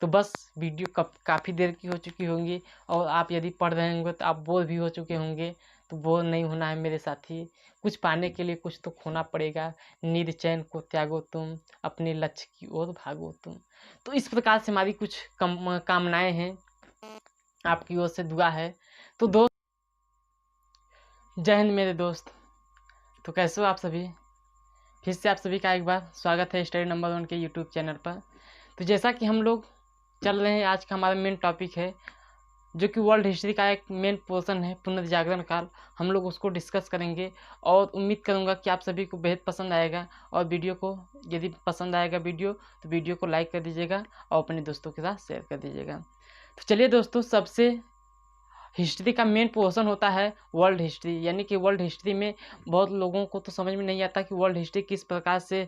तो बस वीडियो काफ़ी देर की हो चुकी होंगी, और आप यदि पढ़ रहे होंगे तो आप बोर भी हो चुके होंगे। तो बोर नहीं होना है मेरे साथी, कुछ पाने के लिए कुछ तो खोना पड़ेगा। नींद चैन को त्यागो तुम, अपने लक्ष्य की ओर भागो तुम। तो इस प्रकार से हमारी कुछ कामनाएं हैं, आपकी ओर से दुआ है। तो दोस्त, जय हिंद मेरे दोस्त। तो कैसे हो आप सभी? फिर से आप सभी का एक बार स्वागत है स्टडी नंबर 1 के यूट्यूब चैनल पर। तो जैसा कि हम लोग चल रहे हैं, आज का हमारा मेन टॉपिक है जो कि वर्ल्ड हिस्ट्री का एक मेन पोर्शन है, पुनर्जागरण काल। हम लोग उसको डिस्कस करेंगे और उम्मीद करूंगा कि आप सभी को बेहद पसंद आएगा। और वीडियो को यदि पसंद आएगा तो वीडियो को लाइक कर दीजिएगा और अपने दोस्तों के साथ शेयर कर दीजिएगा। तो चलिए दोस्तों, सबसे हिस्ट्री का मेन पोर्शन होता है वर्ल्ड हिस्ट्री। यानी कि वर्ल्ड हिस्ट्री में बहुत लोगों को तो समझ में नहीं आता कि वर्ल्ड हिस्ट्री किस प्रकार से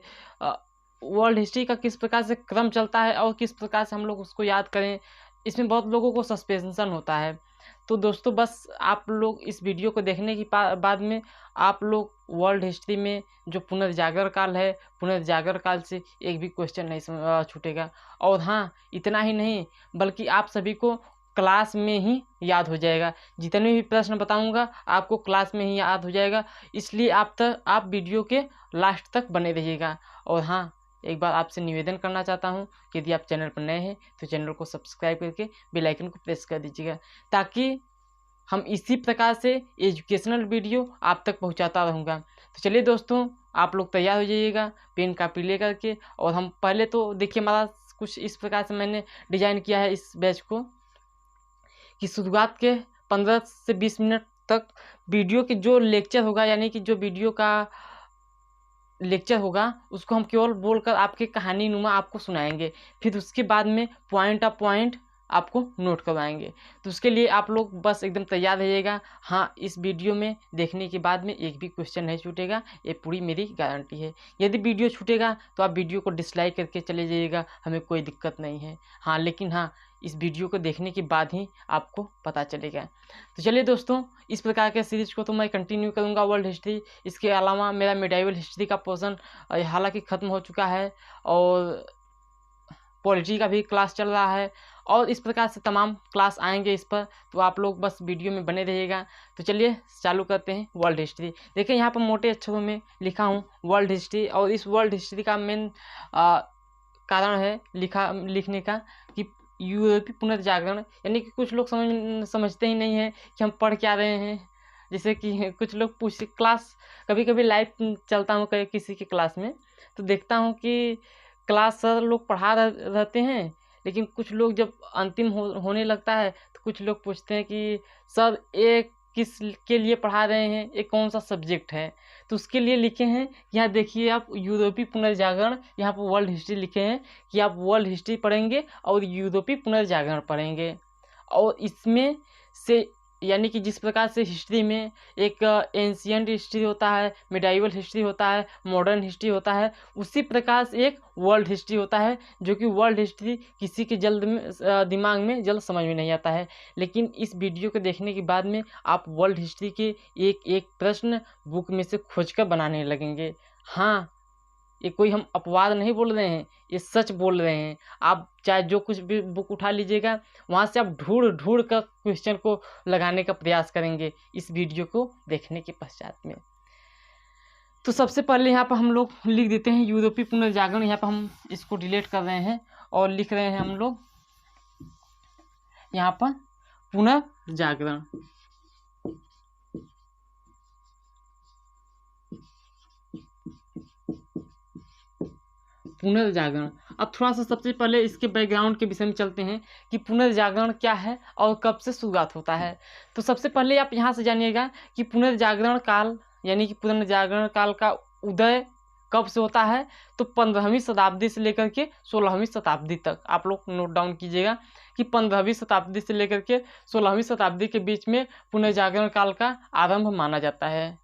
वर्ल्ड हिस्ट्री का किस प्रकार से क्रम चलता है और किस प्रकार से हम लोग उसको याद करें। इसमें बहुत लोगों को सस्पेंशन होता है। तो दोस्तों, बस आप लोग इस वीडियो को देखने की बाद में आप लोग वर्ल्ड हिस्ट्री में जो पुनर्जागरण काल है, पुनर्जागरण काल से एक भी क्वेश्चन नहीं छूटेगा। और हाँ, इतना ही नहीं बल्कि आप सभी को क्लास में ही याद हो जाएगा। जितने भी प्रश्न बताऊंगा आपको क्लास में ही याद हो जाएगा। इसलिए आप वीडियो के लास्ट तक बने रहिएगा। और हाँ, एक बार आपसे निवेदन करना चाहता हूँ कि यदि आप चैनल पर नए हैं तो चैनल को सब्सक्राइब करके बेल आइकन को प्रेस कर दीजिएगा, ताकि हम इसी प्रकार से एजुकेशनल वीडियो आप तक पहुँचाता रहूँगा। तो चलिए दोस्तों, आप लोग तैयार हो जाइएगा पेन कापी ले करके। और हम पहले तो देखिए, हमारा कुछ इस प्रकार से मैंने डिजाइन किया है इस बैच को कि शुरुआत के 15 से 20 मिनट तक वीडियो के जो लेक्चर होगा, यानी कि जो वीडियो का लेक्चर होगा उसको हम केवल बोलकर आपके कहानी नुमा आपको सुनाएंगे। फिर उसके बाद में पॉइंट ऑफ पॉइंट आपको नोट करवाएंगे। तो उसके लिए आप लोग बस एकदम तैयार रहिएगा। हाँ, इस वीडियो में देखने के बाद में एक भी क्वेश्चन नहीं छूटेगा, ये पूरी मेरी गारंटी है। यदि वीडियो छूटेगा तो आप वीडियो को डिसलाइक करके चले जाइएगा, हमें कोई दिक्कत नहीं है। हाँ, लेकिन हाँ, इस वीडियो को देखने के बाद ही आपको पता चलेगा। तो चलिए दोस्तों, इस प्रकार के सीरीज को तो मैं कंटिन्यू करूँगा वर्ल्ड हिस्ट्री। इसके अलावा मेरा मेडाइवल हिस्ट्री का पोर्शन हालांकि ख़त्म हो चुका है, और पॉलिटी का भी क्लास चल रहा है, और इस प्रकार से तमाम क्लास आएंगे इस पर। तो आप लोग बस वीडियो में बने रहिएगा। तो चलिए चालू करते हैं वर्ल्ड हिस्ट्री। देखिए, यहाँ पर मोटे अक्षरों में लिखा हूँ वर्ल्ड हिस्ट्री, और इस वर्ल्ड हिस्ट्री का मेन कारण है लिखने का कि यूरोपीय पुनर्जागरण। यानी कि कुछ लोग समझते ही नहीं है कि हम पढ़ क्या रहे हैं। जैसे कि कुछ लोग क्लास कभी कभी लाइव चलता हूँ किसी की क्लास में, तो देखता हूँ कि क्लास सर लोग पढ़ा रहते हैं, लेकिन कुछ लोग जब अंतिम होने लगता है तो कुछ लोग पूछते हैं कि सर ये किस के लिए पढ़ा रहे हैं, ये कौन सा सब्जेक्ट है। तो उसके लिए लिखे हैं, यहाँ देखिए आप यूरोपीय पुनर्जागरण, यहाँ पर वर्ल्ड हिस्ट्री लिखे हैं कि आप वर्ल्ड हिस्ट्री पढ़ेंगे और यूरोपीय पुनर्जागरण पढ़ेंगे। और इसमें से यानी कि जिस प्रकार से हिस्ट्री में एक एंशियंट हिस्ट्री होता है, मिडाइवल हिस्ट्री होता है, मॉडर्न हिस्ट्री होता है, उसी प्रकार से एक वर्ल्ड हिस्ट्री होता है, जो कि वर्ल्ड हिस्ट्री किसी के दिमाग में जल्द समझ में नहीं आता है। लेकिन इस वीडियो को देखने के बाद में आप वर्ल्ड हिस्ट्री के एक एक प्रश्न बुक में से खोज कर बनाने लगेंगे। हाँ, ये कोई हम अपवाद नहीं बोल रहे हैं, ये सच बोल रहे हैं। आप चाहे जो कुछ भी बुक उठा लीजिएगा, वहाँ से आप ढूंढ कर क्वेश्चन को लगाने का प्रयास करेंगे इस वीडियो को देखने के पश्चात में। तो सबसे पहले यहाँ पर हम लोग लिख देते हैं यूरोपीय पुनर्जागरण। यहाँ पर हम इसको डिलीट कर रहे हैं और लिख रहे हैं हम लोग यहाँ पर पुनर्जागरण। पुनर्जागरण। अब थोड़ा सा सबसे पहले इसके बैकग्राउंड के विषय में चलते हैं कि पुनर्जागरण क्या है और कब से शुरुआत होता है। तो सबसे पहले आप यहाँ से जानिएगा कि पुनर्जागरण काल यानी कि पुनर्जागरण काल का उदय कब से होता है। तो 15वीं शताब्दी से लेकर के 16वीं शताब्दी तक आप लोग नोट डाउन कीजिएगा कि 15वीं शताब्दी से लेकर के 16वीं शताब्दी के बीच में पुनर्जागरण काल का आरंभ माना जाता है।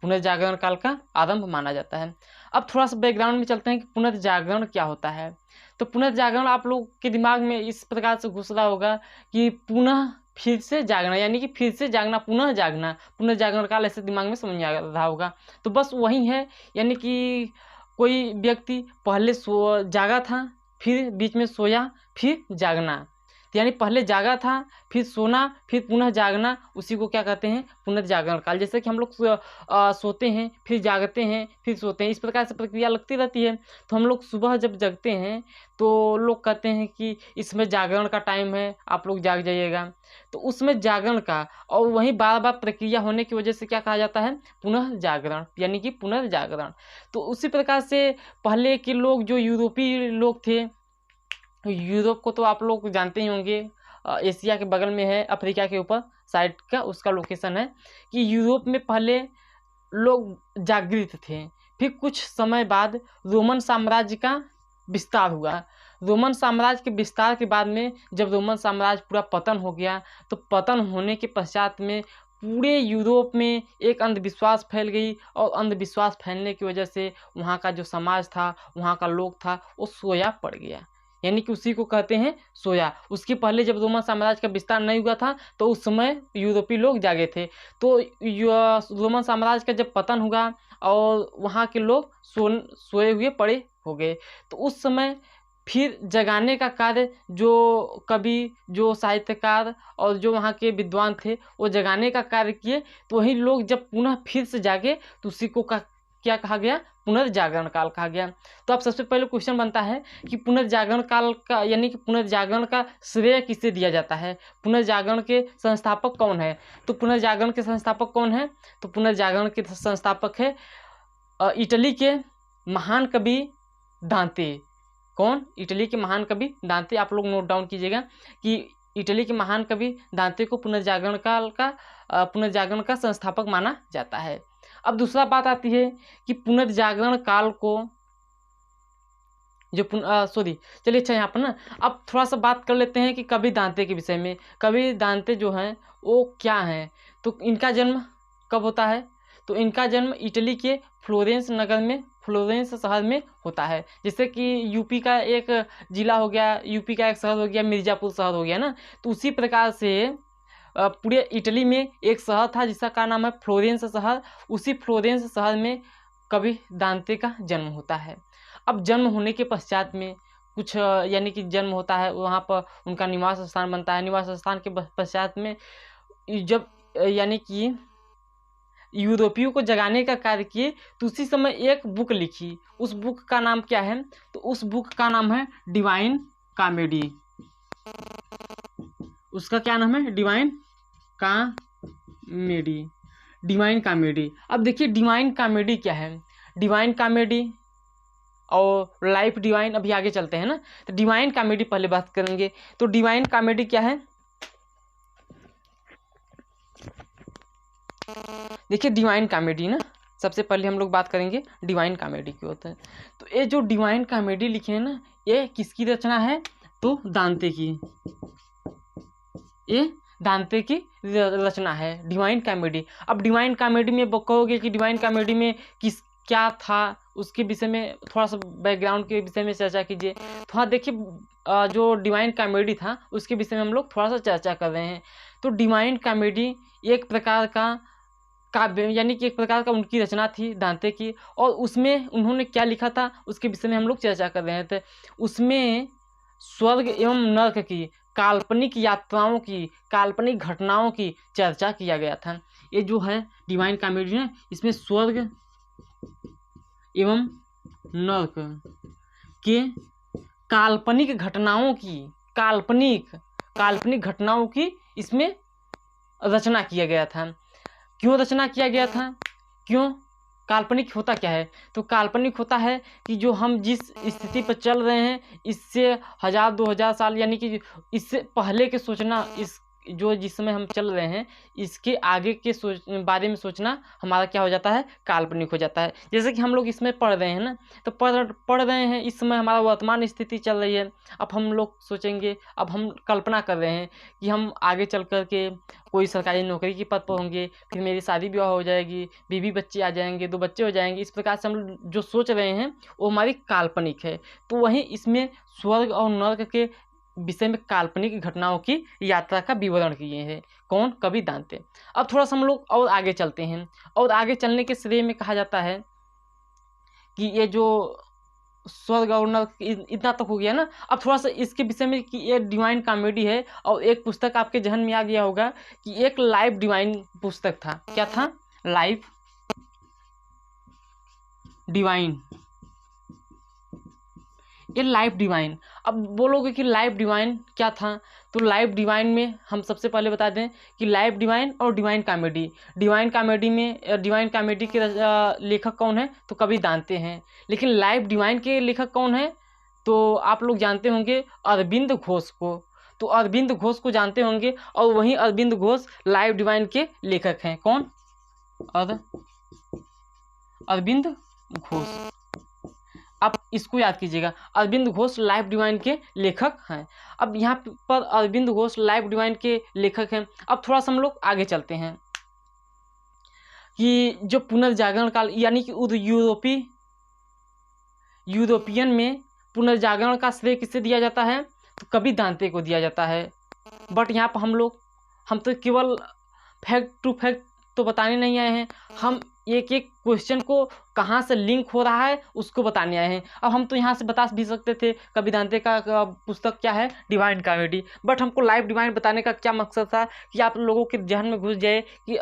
पुनर्जागरण काल का आरंभ माना जाता है। अब थोड़ा सा बैकग्राउंड में चलते हैं कि पुनर्जागरण क्या होता है। तो पुनर्जागरण आप लोग के दिमाग में इस प्रकार से घुस रहा होगा कि पुनः फिर से जागना, यानी कि फिर से जागना, पुनः जागना, पुनर्जागरण काल ऐसे दिमाग में समझ आ रहा होगा। तो बस वही है, यानी कि कोई व्यक्ति पहले जागा था, फिर बीच में सोया, फिर जागना। तो यानी पहले जागा था, फिर सोना, फिर पुनः जागना, उसी को क्या कहते हैं, पुनर्जागरण काल। जैसे कि हम लोग सोते हैं, फिर जागते हैं, फिर सोते हैं, इस प्रकार से प्रक्रिया लगती रहती है। तो हम लोग सुबह जब जगते हैं तो लोग कहते हैं कि इसमें जागरण का टाइम है, आप लोग जाग जाइएगा। तो उसमें जागरण का और वहीं बार बार प्रक्रिया होने की वजह से क्या कहा जाता है, पुनः जागरण, यानी कि पुनर्जागरण। तो उसी प्रकार से पहले के लोग जो यूरोपीय लोग थे, यूरोप को तो आप लोग जानते ही होंगे, एशिया के बगल में है, अफ्रीका के ऊपर साइड का उसका लोकेशन है, कि यूरोप में पहले लोग जागृत थे। फिर कुछ समय बाद रोमन साम्राज्य का विस्तार हुआ। रोमन साम्राज्य के विस्तार के बाद में जब रोमन साम्राज्य पूरा पतन हो गया, तो पतन होने के पश्चात में पूरे यूरोप में एक अंधविश्वास फैल गई, और अंधविश्वास फैलने की वजह से वहाँ का जो समाज था, वहाँ का लोग था, वो सोया पड़ गया, यानी कि उसी को कहते हैं सोया। उसके पहले जब रोमन साम्राज्य का विस्तार नहीं हुआ था तो उस समय यूरोपीय लोग जागे थे। तो रोमन साम्राज्य का जब पतन हुआ और वहाँ के लोग सोए हुए पड़े हो गए, तो उस समय फिर जगाने का कार्य जो कवि, जो साहित्यकार और जो वहाँ के विद्वान थे, वो जगाने का कार्य किए। तो वही लोग जब पुनः फिर से जागे तो उसी को क्या कहा गया, पुनर्जागरण काल कहा गया। तो अब सबसे पहले क्वेश्चन बनता है कि पुनर्जागरण काल का, यानी कि पुनर्जागरण का श्रेय किसे दिया जाता है, पुनर्जागरण के संस्थापक कौन है। तो पुनर्जागरण के संस्थापक कौन है, तो पुनर्जागरण के संस्थापक है इटली के महान कवि दांते। कौन, इटली के महान कवि दांते। आप लोग नोट डाउन कीजिएगा कि इटली के महान कवि दांते को पुनर्जागरण का संस्थापक माना जाता है। अब दूसरा बात आती है कि पुनर्जागरण काल को जो चलिए अच्छा, यहाँ पर ना अब थोड़ा सा बात कर लेते हैं कि कवि दांते के विषय में। कवि दांते जो हैं वो क्या हैं, तो इनका जन्म कब होता है, तो इनका जन्म इटली के फ्लोरेंस नगर में, फ्लोरेंस शहर में होता है। जैसे कि यूपी का एक जिला हो गया, यूपी का एक शहर हो गया मिर्ज़ापुर शहर हो गया ना, तो उसी प्रकार से पूरे इटली में एक शहर था जिसका नाम है फ्लोरेंस शहर। उसी फ्लोरेंस शहर में कवि दांते का जन्म होता है। अब जन्म होने के पश्चात में कुछ यानी कि जन्म होता है, वहाँ पर उनका निवास स्थान बनता है। निवास स्थान के पश्चात में जब यानी कि यूरोपियों को जगाने का कार्य किए, तो उसी समय एक बुक लिखी। उस बुक का नाम क्या है, तो उस बुक का नाम है डिवाइन कॉमेडी। उसका क्या नाम है, डिवाइन कॉमेडी, डिवाइन कॉमेडी। अब देखिए डिवाइन कॉमेडी क्या है, डिवाइन कॉमेडी और लाइफ डिवाइन, अभी आगे चलते हैं ना। तो डिवाइन कॉमेडी पहले बात करेंगे। तो डिवाइन कॉमेडी क्या है, देखिए डिवाइन कॉमेडी ना, सबसे पहले हम लोग बात करेंगे डिवाइन कॉमेडी की होता है। तो ये जो डिवाइन कॉमेडी लिखे हैं ना, ये किसकी रचना है, तो दांते की, ये दांते की रचना है डिवाइन कॉमेडी। अब डिवाइन कॉमेडी में कहोगे कि डिवाइन कॉमेडी में क्या था, उसके विषय में थोड़ा सा बैकग्राउंड के विषय में चर्चा कीजिए। तो हाँ देखिए जो डिवाइन कॉमेडी था उसके विषय में हम लोग थोड़ा सा चर्चा कर रहे हैं। तो डिवाइन कॉमेडी एक प्रकार का काव्य, यानी कि एक प्रकार का उनकी रचना थी दांते की, और उसमें उन्होंने क्या लिखा था उसके विषय में हम लोग चर्चा कर रहे थे। उसमें स्वर्ग एवं नर्क की काल्पनिक यात्राओं की, काल्पनिक घटनाओं की चर्चा किया गया था। ये जो है डिवाइन कॉमेडी है, इसमें स्वर्ग एवं नर्क के काल्पनिक घटनाओं की, काल्पनिक घटनाओं की इसमें रचना किया गया था। क्यों रचना किया गया था, क्यों, काल्पनिक होता क्या है, तो काल्पनिक होता है कि जो हम जिस स्थिति पर चल रहे हैं इससे 1000-2000 साल, यानी कि इससे पहले के सोचना, इस जो जिस समय हम चल रहे हैं इसके आगे के बारे में सोचना हमारा क्या हो जाता है, काल्पनिक हो जाता है। जैसे कि हम लोग इसमें पढ़ रहे हैं ना, तो पढ़ रहे हैं, इस समय हमारा वर्तमान स्थिति चल रही है। अब हम लोग सोचेंगे, अब हम कल्पना कर रहे हैं कि हम आगे चल कर के कोई सरकारी नौकरी के पद पर होंगे, फिर मेरी शादी विवाह हो जाएगी, बीवी बच्चे आ जाएंगे, 2 बच्चे हो जाएंगे। इस प्रकार से हम जो सोच रहे हैं वो हमारी काल्पनिक है। तो वहीं इसमें स्वर्ग और नर्क के विषय में काल्पनिक घटनाओं की यात्रा का विवरण किए हैं कौन, कवि दांते। अब थोड़ा सा हम लोग और आगे चलते हैं, और आगे चलने के श्रेय में कहा जाता है कि ये जो स्वर्ग और नरक इतना तक हो गया ना। अब थोड़ा सा इसके विषय में कि ये डिवाइन कॉमेडी है, और एक पुस्तक आपके जहन में आ गया होगा कि एक लाइफ डिवाइन पुस्तक था। क्या था? Life divine. ये लाइफ डिवाइन। अब बोलोगे कि लाइफ डिवाइन क्या था, तो लाइफ डिवाइन में हम सबसे पहले बता दें कि लाइफ डिवाइन और डिवाइन कॉमेडी, डिवाइन कॉमेडी में डिवाइन कॉमेडी के लेखक कौन है? तो कबीर दांते हैं। लेकिन लाइफ डिवाइन के लेखक कौन है? तो आप लोग जानते होंगे अरविंद घोष को। तो अरविंद घोष को जानते होंगे, और वहीं अरविंद घोष लाइफ डिवाइन के लेखक हैं। कौन? अरविंद घोष। आप इसको याद कीजिएगा, अरविंद घोष लाइफ डिवाइन के लेखक हैं। अब यहाँ पर अरविंद घोष लाइफ डिवाइन के लेखक हैं। अब थोड़ा सा हम लोग आगे चलते हैं कि जो पुनर्जागरण काल, यानी कि यूरोपियन में पुनर्जागरण का श्रेय किसे दिया जाता है? तो कबीर दांते को दिया जाता है। बट यहाँ पर हम तो केवल फैक्ट टू फैक्ट तो बताने नहीं आए हैं, हम एक एक क्वेश्चन को कहाँ से लिंक हो रहा है उसको बताने आए हैं। अब हम तो यहाँ से बता भी सकते थे कबीर दांते का पुस्तक क्या है? Divine comedy. बट हमको लाइफ डिवाइन बताने का क्या मकसद था कि आप लोगों के जहन में घुस जाए कि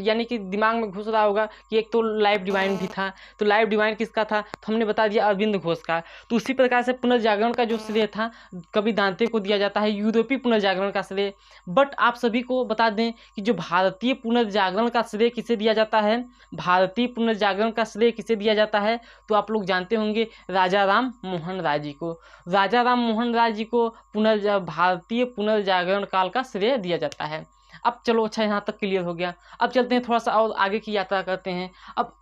यानी कि दिमाग में घुस रहा होगा कि एक तो लाइफ डिवाइन भी था। तो लाइफ डिवाइन किसका था? तो हमने बता दिया अरविंद घोष का। तो उसी प्रकार से पुनर्जागरण का जो श्रेय था कबीर दांते को दिया जाता है, यूरोपीय पुनर्जागरण का श्रेय। बट आप सभी को बता दें कि जो भारतीय पुनर्जागरण का श्रेय किसे दिया जाता है? भारतीय पुनर्जागरण का श्रेय किसे दिया जाता है? तो आप लोग जानते होंगे राजा राम मोहन राय जी को। राजा राम मोहन राय जी को भारतीय पुनर्जागरण काल का श्रेय दिया जाता है। अब चलो, अच्छा यहाँ तक क्लियर हो गया। अब चलते हैं थोड़ा सा और आगे की यात्रा करते हैं। अब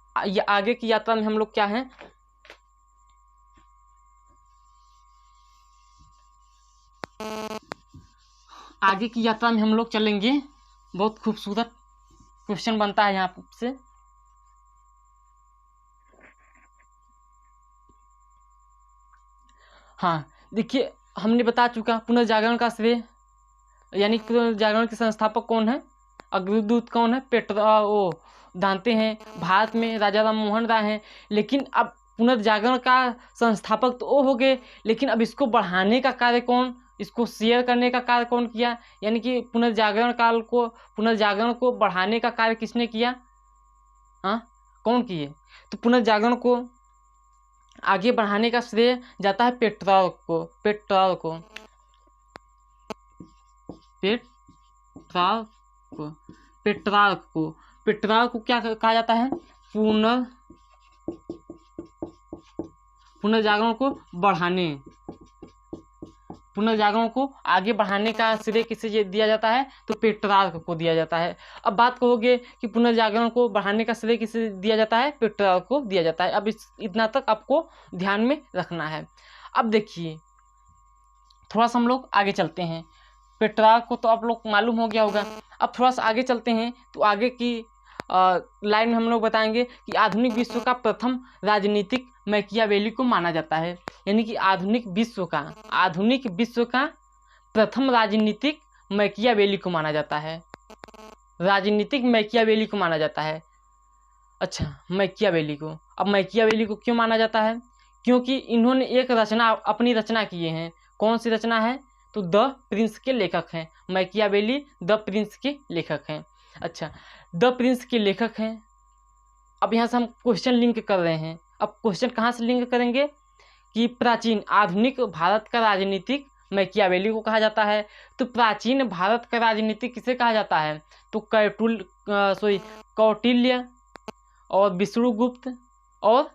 आगे की यात्रा में हम लोग क्या है, आगे की यात्रा में हम लोग चलेंगे। बहुत खूबसूरत क्वेश्चन बनता है यहाँ से। हाँ देखिए, हमने बता चुका पुनर्जागरण का श्रेय, यानी पुनर्जागरण के संस्थापक कौन है? अग्रदूत कौन है? दांते हैं। भारत में राजा राम मोहन राय हैं। लेकिन अब पुनर्जागरण का संस्थापक तो वो हो गए, लेकिन अब इसको बढ़ाने का कार्य कौन, इसको शेयर करने का कार्य कौन किया? यानी कि पुनर्जागरण को बढ़ाने का कार्य किसने किया? हाँ, कौन किए? तो पुनर्जागरण को आगे बढ़ाने का श्रेय जाता है पेट्रार्क को। पेट्रार्क को क्या कहा जाता है? पुनर्जागरण को आगे बढ़ाने का श्रेय किसे दिया जाता है? तो पेट्रार्क को दिया जाता है। अब बात कहोगे कि पुनर्जागरण को बढ़ाने का श्रेय किसे दिया जाता है? पेट्रार्क को दिया जाता है। अब इतना तक आपको ध्यान में रखना है। अब देखिए, थोड़ा सा हम लोग आगे चलते हैं। पेट्रार्क को तो आप लोग मालूम हो गया होगा। अब थोड़ा सा आगे चलते हैं, तो आगे की लाइन में हम लोग बताएंगे कि आधुनिक विश्व का प्रथम राजनीतिक मैकियावेली को माना जाता है। यानी कि आधुनिक विश्व का प्रथम राजनीतिक मैकियावेली को माना जाता है। राजनीतिक मैकियावेली को माना जाता है। अच्छा, मैकियावेली को, अब मैकियावेली को क्यों माना जाता है? क्योंकि इन्होंने एक अपनी रचना किए हैं। कौन सी रचना है? तो द प्रिंस के लेखक हैं। मैकियावेली द प्रिंस के लेखक हैं। अच्छा, द प्रिंस के लेखक हैं। अब यहाँ से हम क्वेश्चन लिंक कर रहे हैं। अब क्वेश्चन कहाँ से लिंक करेंगे कि प्राचीन आधुनिक भारत का राजनीतिक मैकियावेली को कहा जाता है। तो प्राचीन भारत का राजनीतिक किसे कहा जाता है? तो कौटिल्य और विष्णुगुप्त, और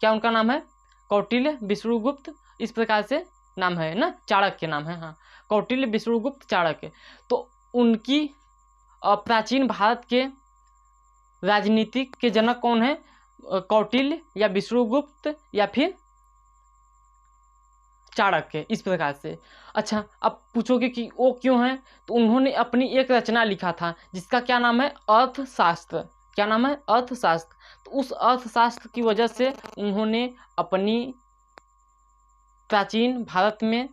क्या उनका नाम है? कौटिल्य, विष्णुगुप्त, इस प्रकार से नाम है ना, चाणक्य नाम है। हाँ, कौटिल्य, विष्णुगुप्त, चाणक्य। तो उनकी प्राचीन भारत के राजनीतिक के जनक कौन है? कौटिल्य या विष्णुगुप्त या फिर चाणक्य, इस प्रकार से। अच्छा, अब पूछोगे कि वो क्यों है? तो उन्होंने अपनी एक रचना लिखा था जिसका क्या नाम है? अर्थशास्त्र। क्या नाम है? अर्थशास्त्र। तो उस अर्थशास्त्र की वजह से उन्होंने अपनी प्राचीन भारत में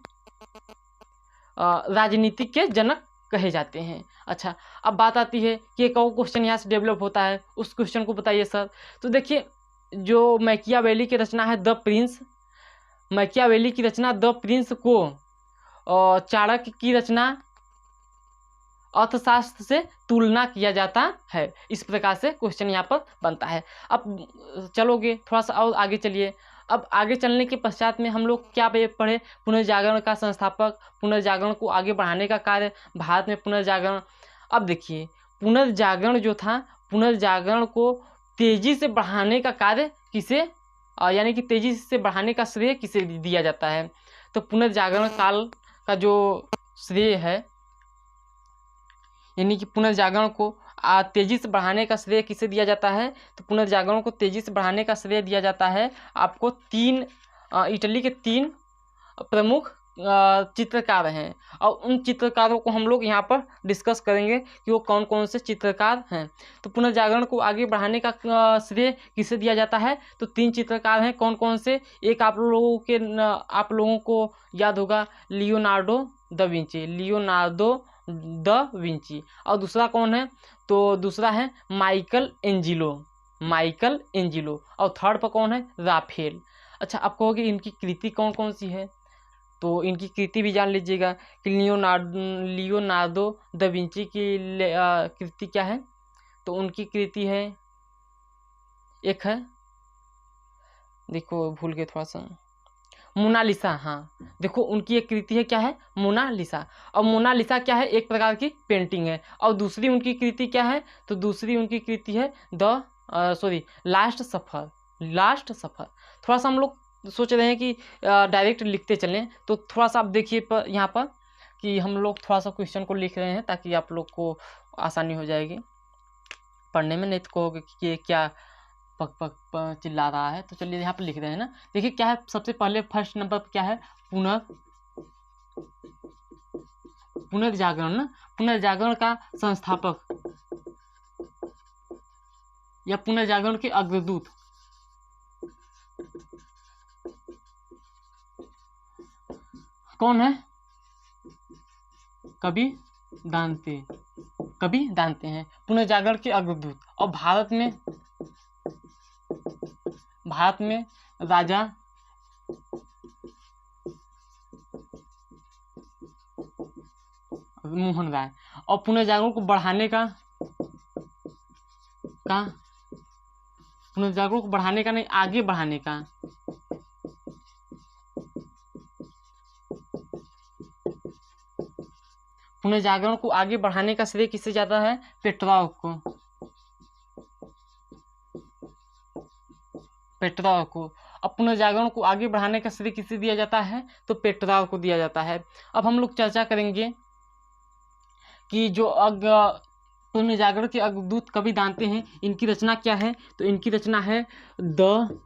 राजनीति के जनक कहे जाते हैं। अच्छा, अब बात आती है कि एक और क्वेश्चन यहाँ से डेवलप होता है, उस क्वेश्चन को बताइए सर। तो देखिए, जो मैकियावेली की रचना है द प्रिंस, मैकियावेली की रचना द प्रिंस को चाणक्य की रचना अर्थशास्त्र से तुलना किया जाता है। इस प्रकार से क्वेश्चन यहाँ पर बनता है। अब चलोगे थोड़ा सा और आगे चलिए। अब आगे चलने के पश्चात में हम लोग क्या पढ़े, पुनर्जागरण का संस्थापक, पुनर्जागरण को आगे बढ़ाने का कार्य, भारत में पुनर्जागरण। अब देखिए पुनर्जागरण जो था, पुनर्जागरण को तेजी से बढ़ाने का कार्य किसे यानी कि तेजी से बढ़ाने का श्रेय किसे दिया जाता है? तो पुनर्जागरण काल का जो श्रेय है, यानी कि पुनर्जागरण को तेजी से बढ़ाने का श्रेय किसे दिया जाता है? तो पुनर्जागरण को तेजी से बढ़ाने का श्रेय दिया जाता है आपको इटली के 3 प्रमुख चित्रकार हैं, और उन चित्रकारों को हम लोग यहाँ पर डिस्कस करेंगे कि वो कौन कौन से चित्रकार हैं। तो पुनर्जागरण को आगे बढ़ाने का श्रेय किसे दिया जाता है? तो 3 चित्रकार हैं। कौन कौन से? एक आप लोगों को याद होगा, लियोनार्डो द विंची। और दूसरा कौन है? तो दूसरा है माइकल एंजिलो। और थर्ड पर कौन है? राफेल। अच्छा, आप कहोगे इनकी कृति कौन कौन सी है? तो इनकी कृति भी जान लीजिएगा कि लियोनार्डो द विंची की कृति क्या है? तो उनकी कृति है, एक है, देखो भूल गए थोड़ा सा, मोनालिसा। हाँ, देखो उनकी एक कृति है, क्या है? मोनालिसा। और मोनालिसा क्या है? एक प्रकार की पेंटिंग है। और दूसरी उनकी कृति क्या है? तो दूसरी उनकी कृति है लास्ट सफ़र। थोड़ा सा हम लोग सोच रहे हैं कि डायरेक्ट लिखते चलें, तो थोड़ा सा आप देखिए यहाँ पर कि हम लोग थोड़ा सा क्वेश्चन को लिख रहे हैं ताकि आप लोग को आसानी हो जाएगी पढ़ने में। नहीं तो कहोगे कि ये क्या पक चिल्ला रहा है। तो चलिए यहाँ पर लिख रहे हैं ना। देखिए क्या है, सबसे पहले फर्स्ट नंबर पर क्या है? पुनर्जागरण ना, पुनर्जागरण का संस्थापक या पुनर्जागरण के अग्रदूत कौन है? कवि दांते हैं पुनर्जागरण के अग्रदूत। और भारत में राजा मोहन राय। और पुनर्जागरण को बढ़ाने का नहीं, आगे बढ़ाने का पुनर्जागरण को आगे बढ़ाने का श्रेय किससे जाता है? पेट्रोव को। अब पुनर्जागरण को आगे बढ़ाने का श्रेय किसे दिया जाता है? तो पेट्रोव को दिया जाता है। अब हम लोग चर्चा करेंगे कि जो पुनर्जागरण के अग्रदूत कवि दांते हैं, इनकी रचना क्या है? तो इनकी रचना है द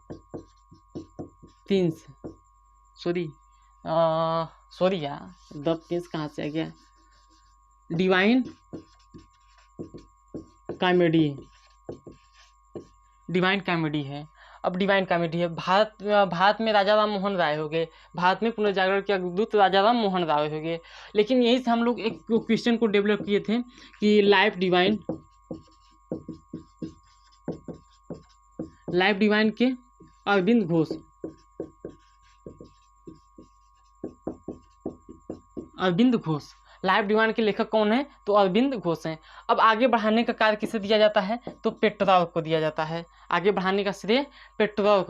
प्रिंस कहाँ से आ गया? डिवाइन कॉमेडी है। अब डिवाइन कॉमेडी है। भारत में राजा राम मोहन राय हो गए, भारत में पुनर्जागरण के अग्रदूत राजा राम मोहन राय हो गए। लेकिन यहीं से हम लोग एक क्वेश्चन को डेवलप किए थे कि लाइफ डिवाइन के अरविंद घोष। लाइफ डिवाइन के लेखक कौन है? तो अरविंद घोष हैं। अब आगे बढ़ाने का कार्य किसे दिया जाता है? तो पेट्रोव को दिया जाता है। आगे बढ़ाने का श्रेय पेट्रोव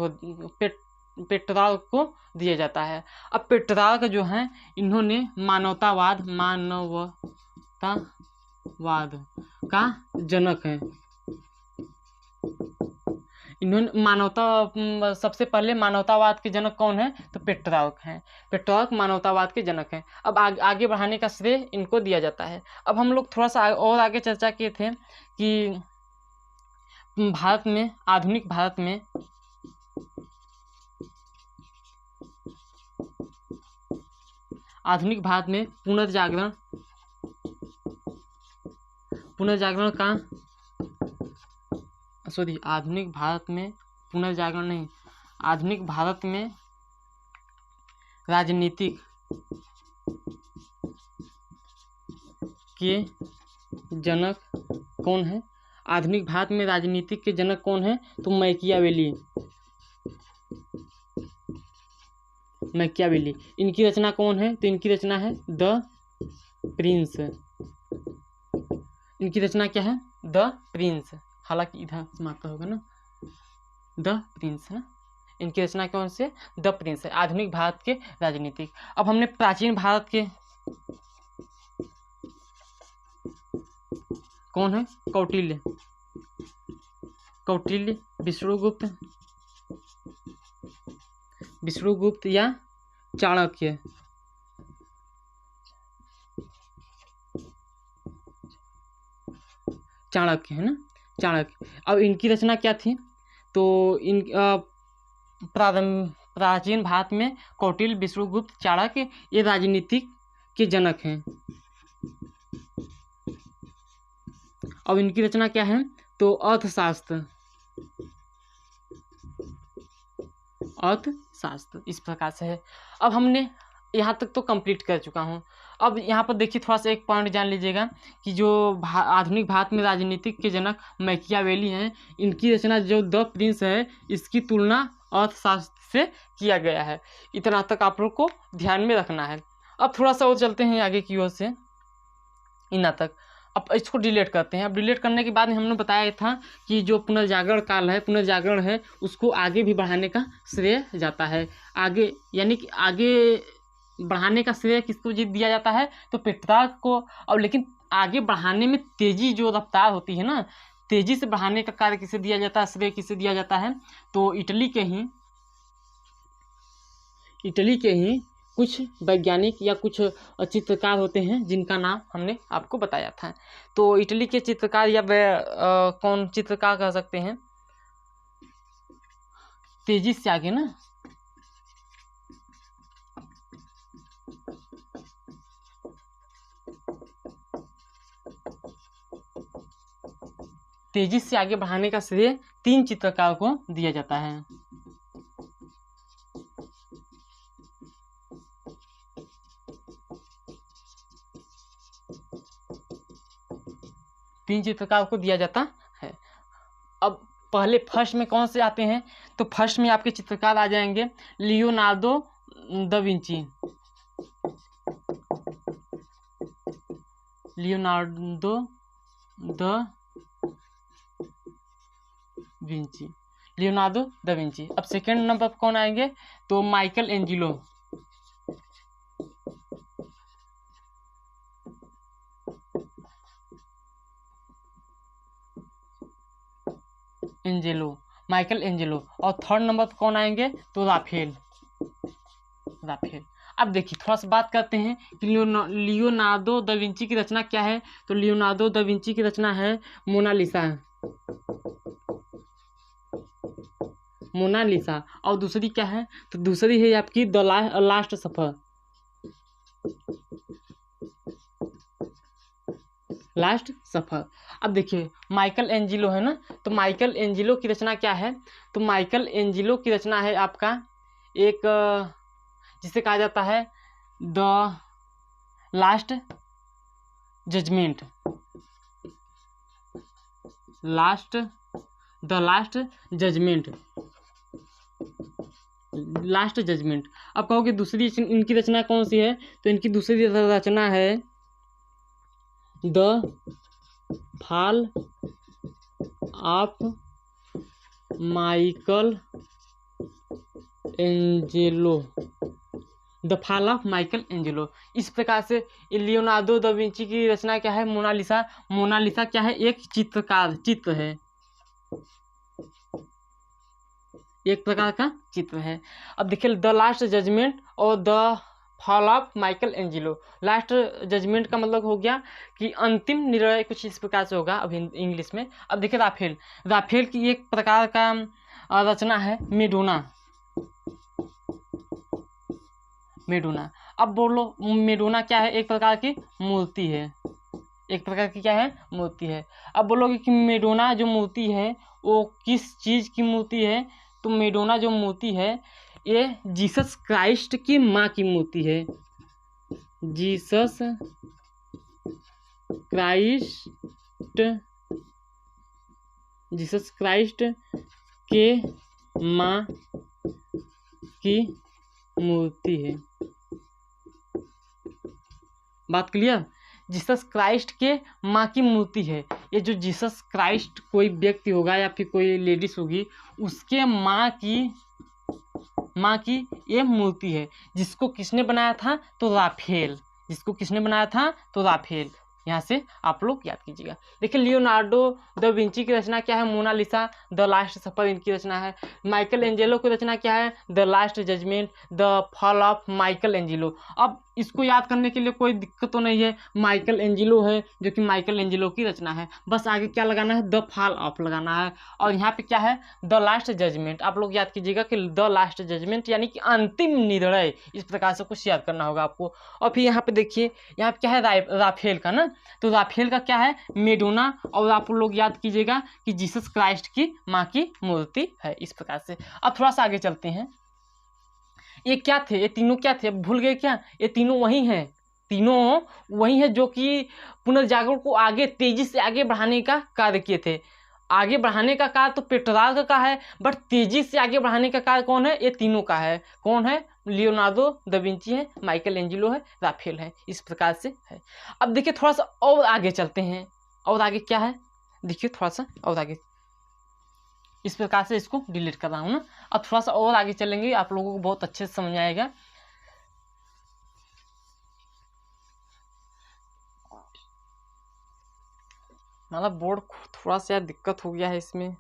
को दिया जाता है। अब पेट्रोव जो है, इन्होंने मानवतावाद का जनक है। इन्होंने सबसे पहले मानवतावाद के जनक कौन है? तो पेट्रोव हैं। पेट्रोव मानवतावाद के जनक हैं। अब आगे बढ़ाने का श्रेय इनको दिया जाता है। अब हम लोग थोड़ा सा और आगे चर्चा किए थे कि आधुनिक भारत में पुनर्जागरण का आधुनिक भारत में राजनीतिक के जनक कौन है? आधुनिक भारत में राजनीतिक के जनक कौन है? तो मैकियावेली। मैकियावेली। इनकी रचना कौन है? तो इनकी रचना है द प्रिंस। इनकी रचना क्या है? The Prince. हालांकि इधर समाप्त होगा ना, द प्रिंस है ना। इनकी रचना कौन से? द प्रिंस है। आधुनिक भारत के राजनीतिक। अब हमने प्राचीन भारत के कौन है? कौटिल्य। कौटिल्य, विष्णुगुप्त, विष्णुगुप्त या चाणक्य। चाणक्य है ना, चाणक्य। अब इनकी रचना क्या थी? तो इन प्राचीन भारत में कौटिल्य, विष्णुगुप्त, चाणक्य ये राजनीतिक के जनक हैं। अब इनकी रचना क्या है? तो अर्थशास्त्र, अर्थशास्त्र इस प्रकार से है। अब हमने यहाँ तक तो कंप्लीट कर चुका हूँ। अब यहाँ पर देखिए थोड़ा सा एक पॉइंट जान लीजिएगा कि जो आधुनिक भारत में राजनीतिक के जनक मैकियावेली हैं, इनकी रचना जो द प्रिंस है इसकी तुलना अर्थशास्त्र से किया गया है। इतना तक आप लोग को ध्यान में रखना है। अब थोड़ा सा और चलते हैं आगे की ओर से, इतना तक। अब इसको डिलीट करते हैं। अब डिलीट करने के बाद हमने बताया था कि जो पुनर्जागरण काल है, पुनर्जागरण है, उसको आगे भी बढ़ाने का श्रेय जाता है। आगे यानी कि आगे बढ़ाने का श्रेय किसको दिया जाता है? तो पिट्रार्क को। अब लेकिन आगे बढ़ाने में तेजी जो रफ्तार होती है ना, तेजी से बढ़ाने का कार्य किसे दिया जाता है? श्रेय किसे दिया जाता है? तो इटली के ही कुछ वैज्ञानिक या कुछ चित्रकार होते हैं जिनका नाम हमने आपको बताया था। तो इटली के चित्रकार या कौन चित्रकार कह सकते हैं? तेजी से आगे ना, तेजी से आगे बढ़ाने का श्रेय 3 चित्रकार को दिया जाता है। तीन चित्रकार को दिया जाता है। अब पहले फर्स्ट में कौन से आते हैं? तो फर्स्ट में आपके चित्रकार आ जाएंगे Leonardo da Vinci. Leonardo da Vinci, Leonardo da Vinci. अब सेकंड नंबर पर कौन आएंगे? तो माइकल एंजिलो। Michael Angelo. और थर्ड नंबर पर कौन आएंगे? तो राफेल। अब देखिए थोड़ा सा बात करते हैं कि लियोनार्डो द विंची की रचना क्या है। तो लियोनार्डो द विंची की रचना है मोनालिसा। मोनालिसा। और दूसरी क्या है? तो दूसरी है आपकी द लास्ट सफर। लास्ट सफर। अब देखिए माइकल एंजिलो है ना, तो माइकल एंजिलो की रचना क्या है? तो माइकल एंजिलो की रचना है आपका एक जिसे कहा जाता है the last judgment. The last judgment. अब कहोगे दूसरी इनकी रचना कौन सी है? तो इनकी दूसरी रचना है the fall of Michael Angelo. The fall of Michael Angelo. इस प्रकार से लियोनार्डो द विंची की रचना क्या है? मोनालिसा। मोनालिसा क्या है? एक चित्र है, एक प्रकार का चित्र है। अब देखिए द लास्ट जजमेंट और the fall of Michelangelo. Last judgment का मतलब हो गया कि अंतिम निर्णय, कुछ इस प्रकार से होगा अब इंग्लिश में। अब देखिए राफेल की एक प्रकार का रचना है मेडोना। अब बोलो मेडोना क्या है? एक प्रकार की मूर्ति है। एक प्रकार की क्या है? मूर्ति है। अब बोलोगे कि मेडोना जो मूर्ति है वो किस चीज़ की मूर्ति है? तो मेडोना जो मूर्ति है ये जीसस क्राइस्ट की माँ की मूर्ति है। जीसस क्राइस्ट के माँ की मूर्ति है। बात क्लियर? जीसस क्राइस्ट के माँ की मूर्ति है। ये जो जीसस क्राइस्ट कोई व्यक्ति होगा या फिर कोई लेडीज होगी, उसके माँ की ये मूर्ति है, जिसको किसने बनाया था? तो राफेल। जिसको किसने बनाया था? तो राफेल। यहाँ से आप लोग याद कीजिएगा। देखिए, लियोनार्डो द विंची की रचना क्या है? मोनालिसा। द लास्ट सफर इनकी रचना है। माइकल एंजेलो की रचना क्या है? The last judgment, the fall of Michelangelo. अब इसको याद करने के लिए कोई दिक्कत तो नहीं है, माइकल एंजेलो है जो कि माइकल एंजेलो की रचना है, बस आगे क्या लगाना है? द फॉल ऑफ लगाना है। और यहाँ पे क्या है? The last judgment. आप लोग याद कीजिएगा कि द लास्ट जजमेंट यानी कि अंतिम निर्णय, इस प्रकार से कुछ याद करना होगा आपको। और फिर यहाँ पे देखिए, यहाँ पे क्या है? राफेल का ना, तो राफेल का क्या है? मेडोना। और आप लोग याद कीजिएगा कि जीसस क्राइस्ट की माँ की मूर्ति है, इस प्रकार से। अब थोड़ा सा आगे चलते हैं। ये क्या थे? ये तीनों क्या थे? अब भूल गए क्या? ये तीनों वही हैं, तीनों वही हैं जो कि पुनर्जागरण को आगे तेजी से आगे बढ़ाने का कार्य किए थे। आगे बढ़ाने का कार्य तो पेट्रार्क का है, बट तेजी से आगे बढ़ाने का कार्य कौन है? ये तीनों का है। कौन है? लियोनार्डो द विंची है, माइकल एंजेलो है, राफेल है, इस प्रकार से है। अब देखिए, थोड़ा सा और आगे चलते हैं। और आगे क्या है? देखिए थोड़ा सा और आगे, इस प्रकार से इसको डिलीट कर रहा हूँ ना। अब थोड़ा सा और आगे चलेंगे, आप लोगों को बहुत अच्छे से समझ आएगा। मतलब बोर्ड थोड़ा सा यार दिक्कत हो गया है इसमें।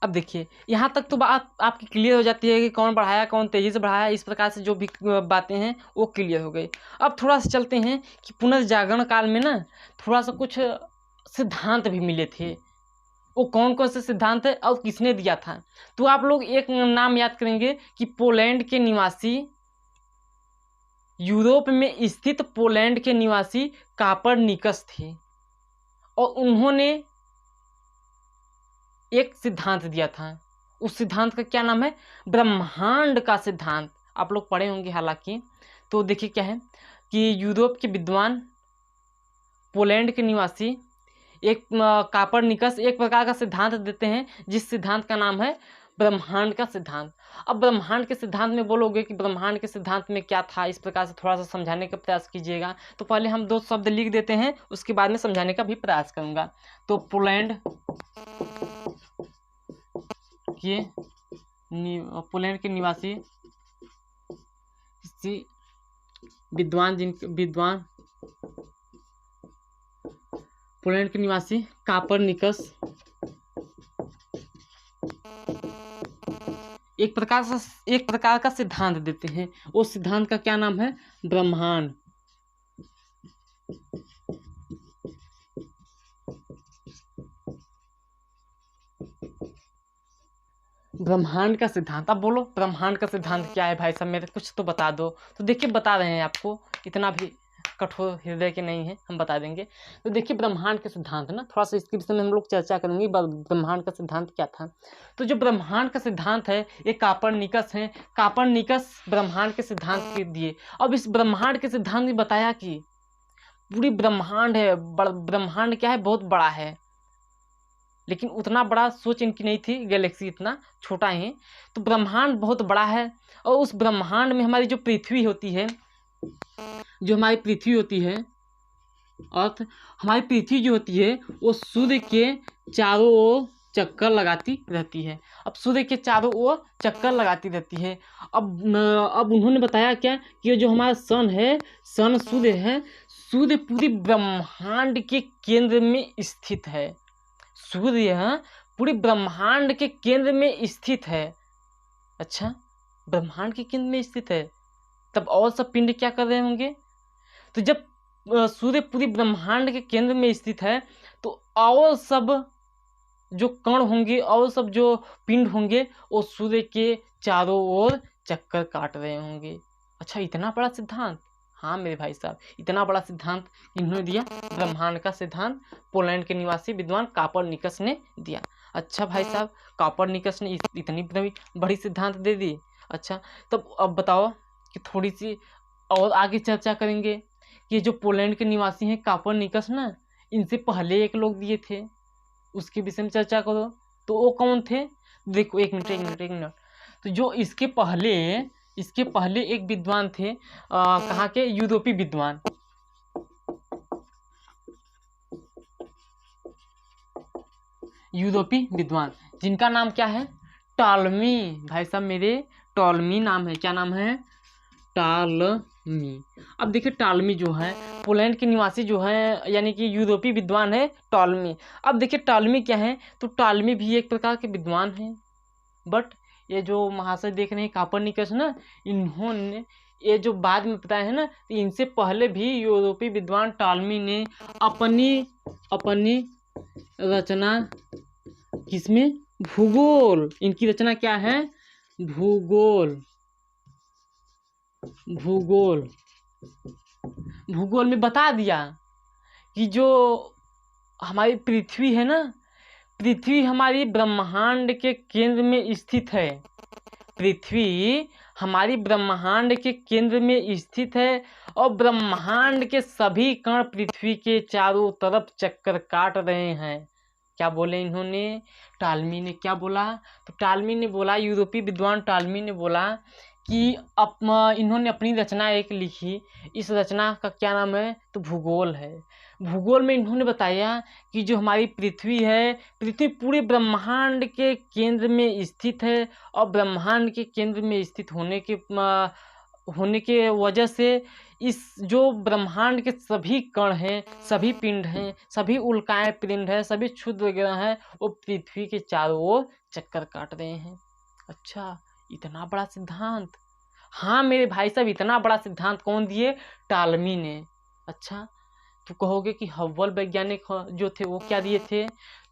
अब देखिए, यहाँ तक तो बात आपकी क्लियर हो जाती है कि कौन बढ़ाया, कौन तेजी से बढ़ाया, इस प्रकार से जो भी बातें हैं वो क्लियर हो गई। अब थोड़ा सा चलते हैं कि पुनर्जागरण काल में ना थोड़ा सा कुछ सिद्धांत भी मिले थे। वो कौन कौन से सिद्धांत है और किसने दिया था? तो आप लोग एक नाम याद करेंगे कि पोलैंड के निवासी, यूरोप में स्थित पोलैंड के निवासी कापरनिकस थे, और उन्होंने एक सिद्धांत दिया था। उस सिद्धांत का क्या नाम है? ब्रह्मांड का सिद्धांत। आप लोग पढ़े होंगे हालांकि। तो देखिए क्या है कि यूरोप के विद्वान, पोलैंड के निवासी एक कापरनिकस एक प्रकार का सिद्धांत देते हैं, जिस सिद्धांत का नाम है ब्रह्मांड का सिद्धांत। अब ब्रह्मांड के सिद्धांत में बोलोगे कि ब्रह्मांड के सिद्धांत में क्या था, इस प्रकार से थोड़ा सा समझाने का प्रयास कीजिएगा। तो पहले हम दो शब्द लिख देते हैं, उसके बाद में समझाने का भी प्रयास करूंगा। तो पोलैंड के निवासी विद्वान पोलैंड के निवासी कापरनिकस एक प्रकार का सिद्धांत देते हैं। उस सिद्धांत का क्या नाम है? ब्रह्मांड। ब्रह्मांड का सिद्धांत। अब बोलो ब्रह्मांड का सिद्धांत क्या है भाई साहब, मेरे कुछ तो बता दो। तो देखिए बता रहे हैं आपको, इतना भी कठोर हृदय के नहीं है, हम बता देंगे। तो देखिए ब्रह्मांड के सिद्धांत ना, थोड़ा सा इसके विषय में हम लोग चर्चा करेंगे, ब्रह्मांड का सिद्धांत क्या था। तो जो ब्रह्मांड का सिद्धांत है, ये कापरनिकस है। कापरनिकस ब्रह्मांड के सिद्धांत के दिए। अब इस ब्रह्मांड के सिद्धांत ने बताया कि पूरी ब्रह्मांड है, ब्रह्मांड क्या है? बहुत बड़ा है, लेकिन उतना बड़ा सोच इनकी नहीं थी, गैलेक्सी इतना छोटा है। तो ब्रह्मांड बहुत बड़ा है, और उस ब्रह्मांड में हमारी जो पृथ्वी होती है, अर्थ, हमारी पृथ्वी जो होती है वो सूर्य के चारों ओर चक्कर लगाती रहती है। अब सूर्य के चारों ओर चक्कर लगाती रहती है। अब उन्होंने बताया क्या कि ये जो हमारा सन है, सन सूर्य है, सूर्य पूरी ब्रह्मांड के केंद्र में स्थित है। सूर्य पूरी ब्रह्मांड के केंद्र में स्थित है। अच्छा, ब्रह्मांड के केंद्र में स्थित है, तब और सब पिंड क्या कर रहे होंगे? तो जब सूर्य पूरी ब्रह्मांड के केंद्र में स्थित है, तो और सब जो कण होंगे और सब जो पिंड होंगे वो सूर्य के चारों ओर चक्कर काट रहे होंगे। अच्छा, इतना बड़ा सिद्धांत। हाँ मेरे भाई साहब, इतना बड़ा सिद्धांत इन्होंने दिया, ब्रह्मांड का सिद्धांत पोलैंड के निवासी विद्वान कापरनिकस ने दिया। अच्छा भाई साहब, कापरनिकस ने इतनी बड़ी सिद्धांत दे दी। अच्छा, तब अब बताओ कि थोड़ी सी और आगे चर्चा करेंगे कि जो पोलैंड के निवासी हैं कोपरनिकस ना, इनसे पहले एक लोग दिए थे, उसके विषय में चर्चा करो। तो वो कौन थे? देखो एक मिनट। तो जो इसके पहले एक विद्वान थे, कहाँ के? यूरोपीय विद्वान। यूरोपीय विद्वान जिनका नाम क्या है? टॉलमी। भाई साहब मेरे टॉलमी नाम है। क्या नाम है? टॉलमी। अब देखिए टॉलमी जो है पोलैंड के निवासी जो है, यानी कि यूरोपीय विद्वान है टॉलमी। अब देखिए टॉलमी क्या है? तो टॉलमी भी एक प्रकार के विद्वान हैं, बट ये जो महाशय देख रहे हैं कोपरनिकस ना, इन्होंने ये जो बाद में बताया है ना, तो इनसे पहले भी यूरोपीय विद्वान टॉलमी ने अपनी रचना किसमें? भूगोल। इनकी रचना क्या है? भूगोल में बता दिया कि जो हमारी पृथ्वी है ना, पृथ्वी हमारी ब्रह्मांड के केंद्र में स्थित है। पृथ्वी हमारी ब्रह्मांड के केंद्र में स्थित है और ब्रह्मांड के सभी कण पृथ्वी के चारों तरफ चक्कर काट रहे हैं। क्या बोले इन्होंने? टॉलमी ने क्या बोला? तो टॉलमी ने बोला, यूरोपीय विद्वान टॉलमी ने बोला कि इन्होंने अपनी रचना एक लिखी। इस रचना का क्या नाम है? तो भूगोल है। भूगोल में इन्होंने बताया कि जो हमारी पृथ्वी है, पृथ्वी पूरे ब्रह्मांड के केंद्र में स्थित है और ब्रह्मांड के केंद्र में स्थित होने के वजह से इस जो ब्रह्मांड के सभी कण हैं, सभी पिंड हैं, सभी उल्काएं पिंड हैं, सभी क्षुद्र ग्रह हैं, वो पृथ्वी के चारों ओर चक्कर काट रहे हैं। अच्छा, इतना बड़ा सिद्धांत? हाँ मेरे भाई साहब, इतना बड़ा सिद्धांत कौन दिए? टॉलमी ने। अच्छा, तो कहोगे कि हब्बल वैज्ञानिक जो थे वो क्या दिए थे?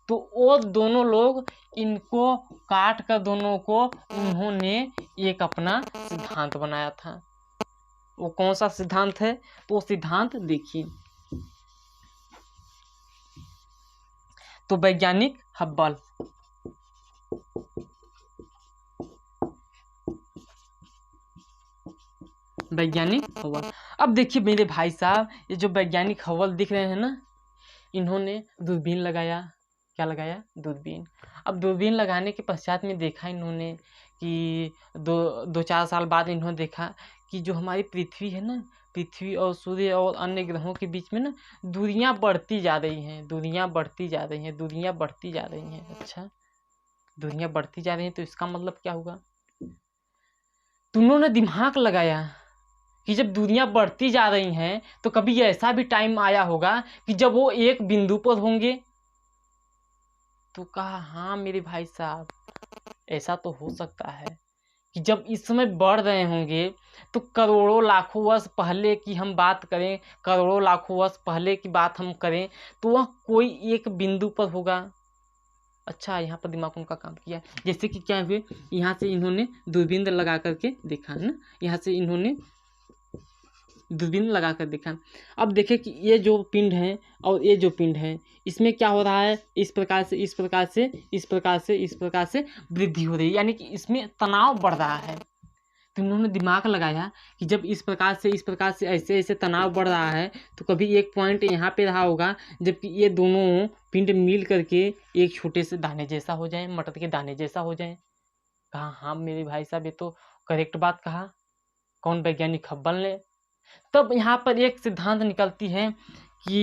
तो वो दोनों लोग इनको काट कर दोनों को उन्होंने एक अपना सिद्धांत बनाया था। वो कौन सा सिद्धांत है? तो वो सिद्धांत देखिए। तो वैज्ञानिक हब्बल, वैज्ञानिक हब्बल। अब देखिए मेरे भाई साहब, ये जो वैज्ञानिक हब्बल दिख रहे हैं ना, इन्होंने दूरबीन लगाया। क्या लगाया? दूरबीन। अब दूरबीन लगाने के पश्चात में देखा इन्होंने कि दो चार साल बाद इन्होंने देखा कि जो हमारी पृथ्वी है ना, पृथ्वी और सूर्य और अन्य ग्रहों के बीच में ना दूरियां बढ़ती जा रही हैं। अच्छा, दूरियां बढ़ती जा रही हैं, तो इसका मतलब क्या होगा? तो उन्होंने दिमाग लगाया कि जब दूरियां बढ़ती जा रही हैं तो कभी ऐसा भी टाइम आया होगा कि जब वो एक बिंदु पर होंगे। तो कहा हाँ मेरे भाई साहब, ऐसा तो हो सकता है कि जब इस समय बढ़ रहे होंगे तो करोड़ों लाखों वर्ष पहले की हम बात करें, करोड़ों लाखों वर्ष पहले की बात हम करें तो वह कोई एक बिंदु पर होगा। अच्छा, यहाँ पर दिमाग उनका काम किया। जैसे कि क्या हुए, यहाँ से इन्होंने दूरबीन लगा करके देखा है ना, यहाँ से इन्होंने दूरबीन लगा कर देखा। अब देखें कि ये जो पिंड है और ये जो पिंड है, इसमें क्या हो रहा है? इस प्रकार से वृद्धि हो रही है, यानी कि इसमें तनाव बढ़ रहा है। तो इन्होंने दिमाग लगाया कि जब इस प्रकार से ऐसे तनाव बढ़ रहा है तो कभी एक पॉइंट यहाँ पे रहा होगा, जबकि ये दोनों पिंड मिल करके एक छोटे से दाने जैसा हो जाए, मटर के दाने जैसा हो जाए। कहा हाँ मेरे भाई साहब, ये तो करेक्ट बात कहा। कौन? वैज्ञानिक हब्बल ने। तब यहाँ पर एक सिद्धांत निकलती है कि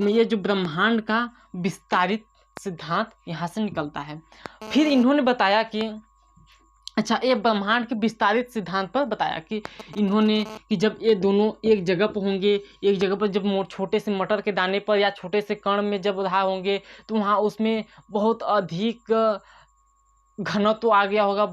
ये जो ब्रह्मांड का विस्तारित सिद्धांत यहाँ से निकलता है। फिर इन्होंने बताया कि अच्छा, ये ब्रह्मांड के विस्तारित सिद्धांत पर बताया कि इन्होंने कि जब ये दोनों एक जगह पर होंगे, एक जगह पर जब छोटे से मटर के दाने पर या छोटे से कण में जब रहा होंगे तो वहाँ उसमें बहुत अधिक घनत्व आ गया होगा,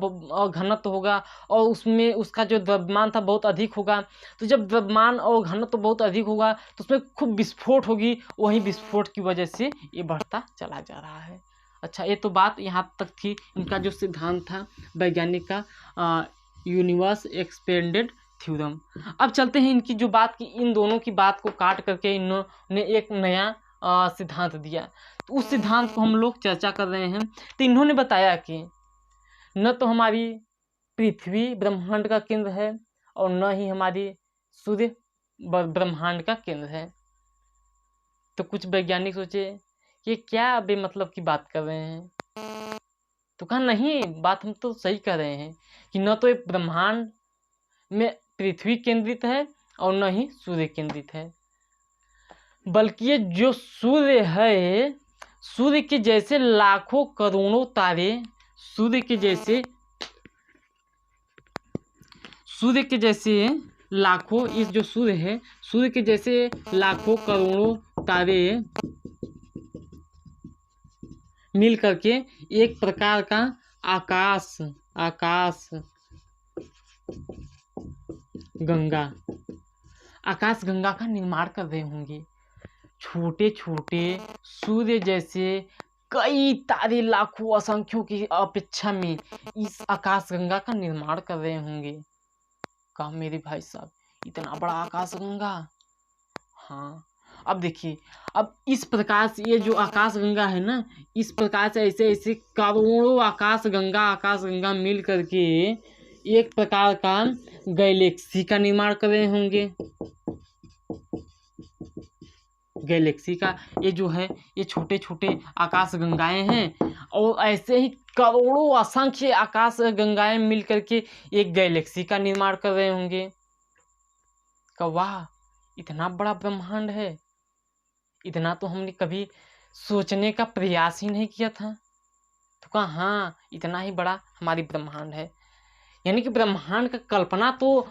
घनत्व होगा और उसमें उसका जो द्रव्यमान था बहुत अधिक होगा। तो जब द्रव्यमान और घनत्व बहुत अधिक होगा तो उसमें खूब विस्फोट होगी, वही विस्फोट की वजह से ये बढ़ता चला जा रहा है। अच्छा, ये तो बात यहाँ तक थी इनका जो सिद्धांत था वैज्ञानिक का, यूनिवर्स एक्सपेंडेड थ्योरम। अब चलते हैं इनकी जो बात की, इन दोनों की बात को काट करके इन्होंने एक नया सिद्धांत दिया। तो उस सिद्धांत को हम लोग चर्चा कर रहे हैं। तो इन्होंने बताया कि न तो हमारी पृथ्वी ब्रह्मांड का केंद्र है और न ही हमारी सूर्य ब्रह्मांड का केंद्र है। तो कुछ वैज्ञानिक सोचे ये क्या बेमतलब की बात कर रहे हैं, तो कहा नहीं, बात हम तो सही कर रहे हैं कि न तो ये ब्रह्मांड में पृथ्वी केंद्रित है और न ही सूर्य केंद्रित है, बल्कि ये जो सूर्य है, सूर्य के जैसे लाखों करोड़ों तारे, सूर्य के जैसे लाखों, इस जो सूर्य है, सूर्य के जैसे लाखों करोड़ों तारे मिल करके एक प्रकार का आकाश गंगा का निर्माण कर रहे होंगे। छोटे छोटे सूर्य जैसे कई तारे लाखों असंख्यों की अपेक्षा में इस आकाश गंगा का निर्माण कर रहे होंगे। कहा मेरे भाई साहब, इतना बड़ा आकाश गंगा। हाँ, अब देखिए, अब इस प्रकार से ये जो आकाश गंगा है ना, इस प्रकार से ऐसे ऐसे करोड़ों आकाश गंगा मिल करके एक प्रकार का गैलेक्सी का निर्माण कर रहे होंगे। गैलेक्सी का ये जो है, ये छोटे छोटे आकाश गंगाएं हैं, और ऐसे ही करोड़ों असंख्य आकाश गंगाएं मिल करके एक गैलेक्सी का निर्माण कर रहे होंगे। का वाह, इतना बड़ा ब्रह्मांड है, इतना तो हमने कभी सोचने का प्रयास ही नहीं किया था। तो कहा हाँ, इतना ही बड़ा हमारी ब्रह्मांड है। यानी कि ब्रह्मांड का कल्पना तो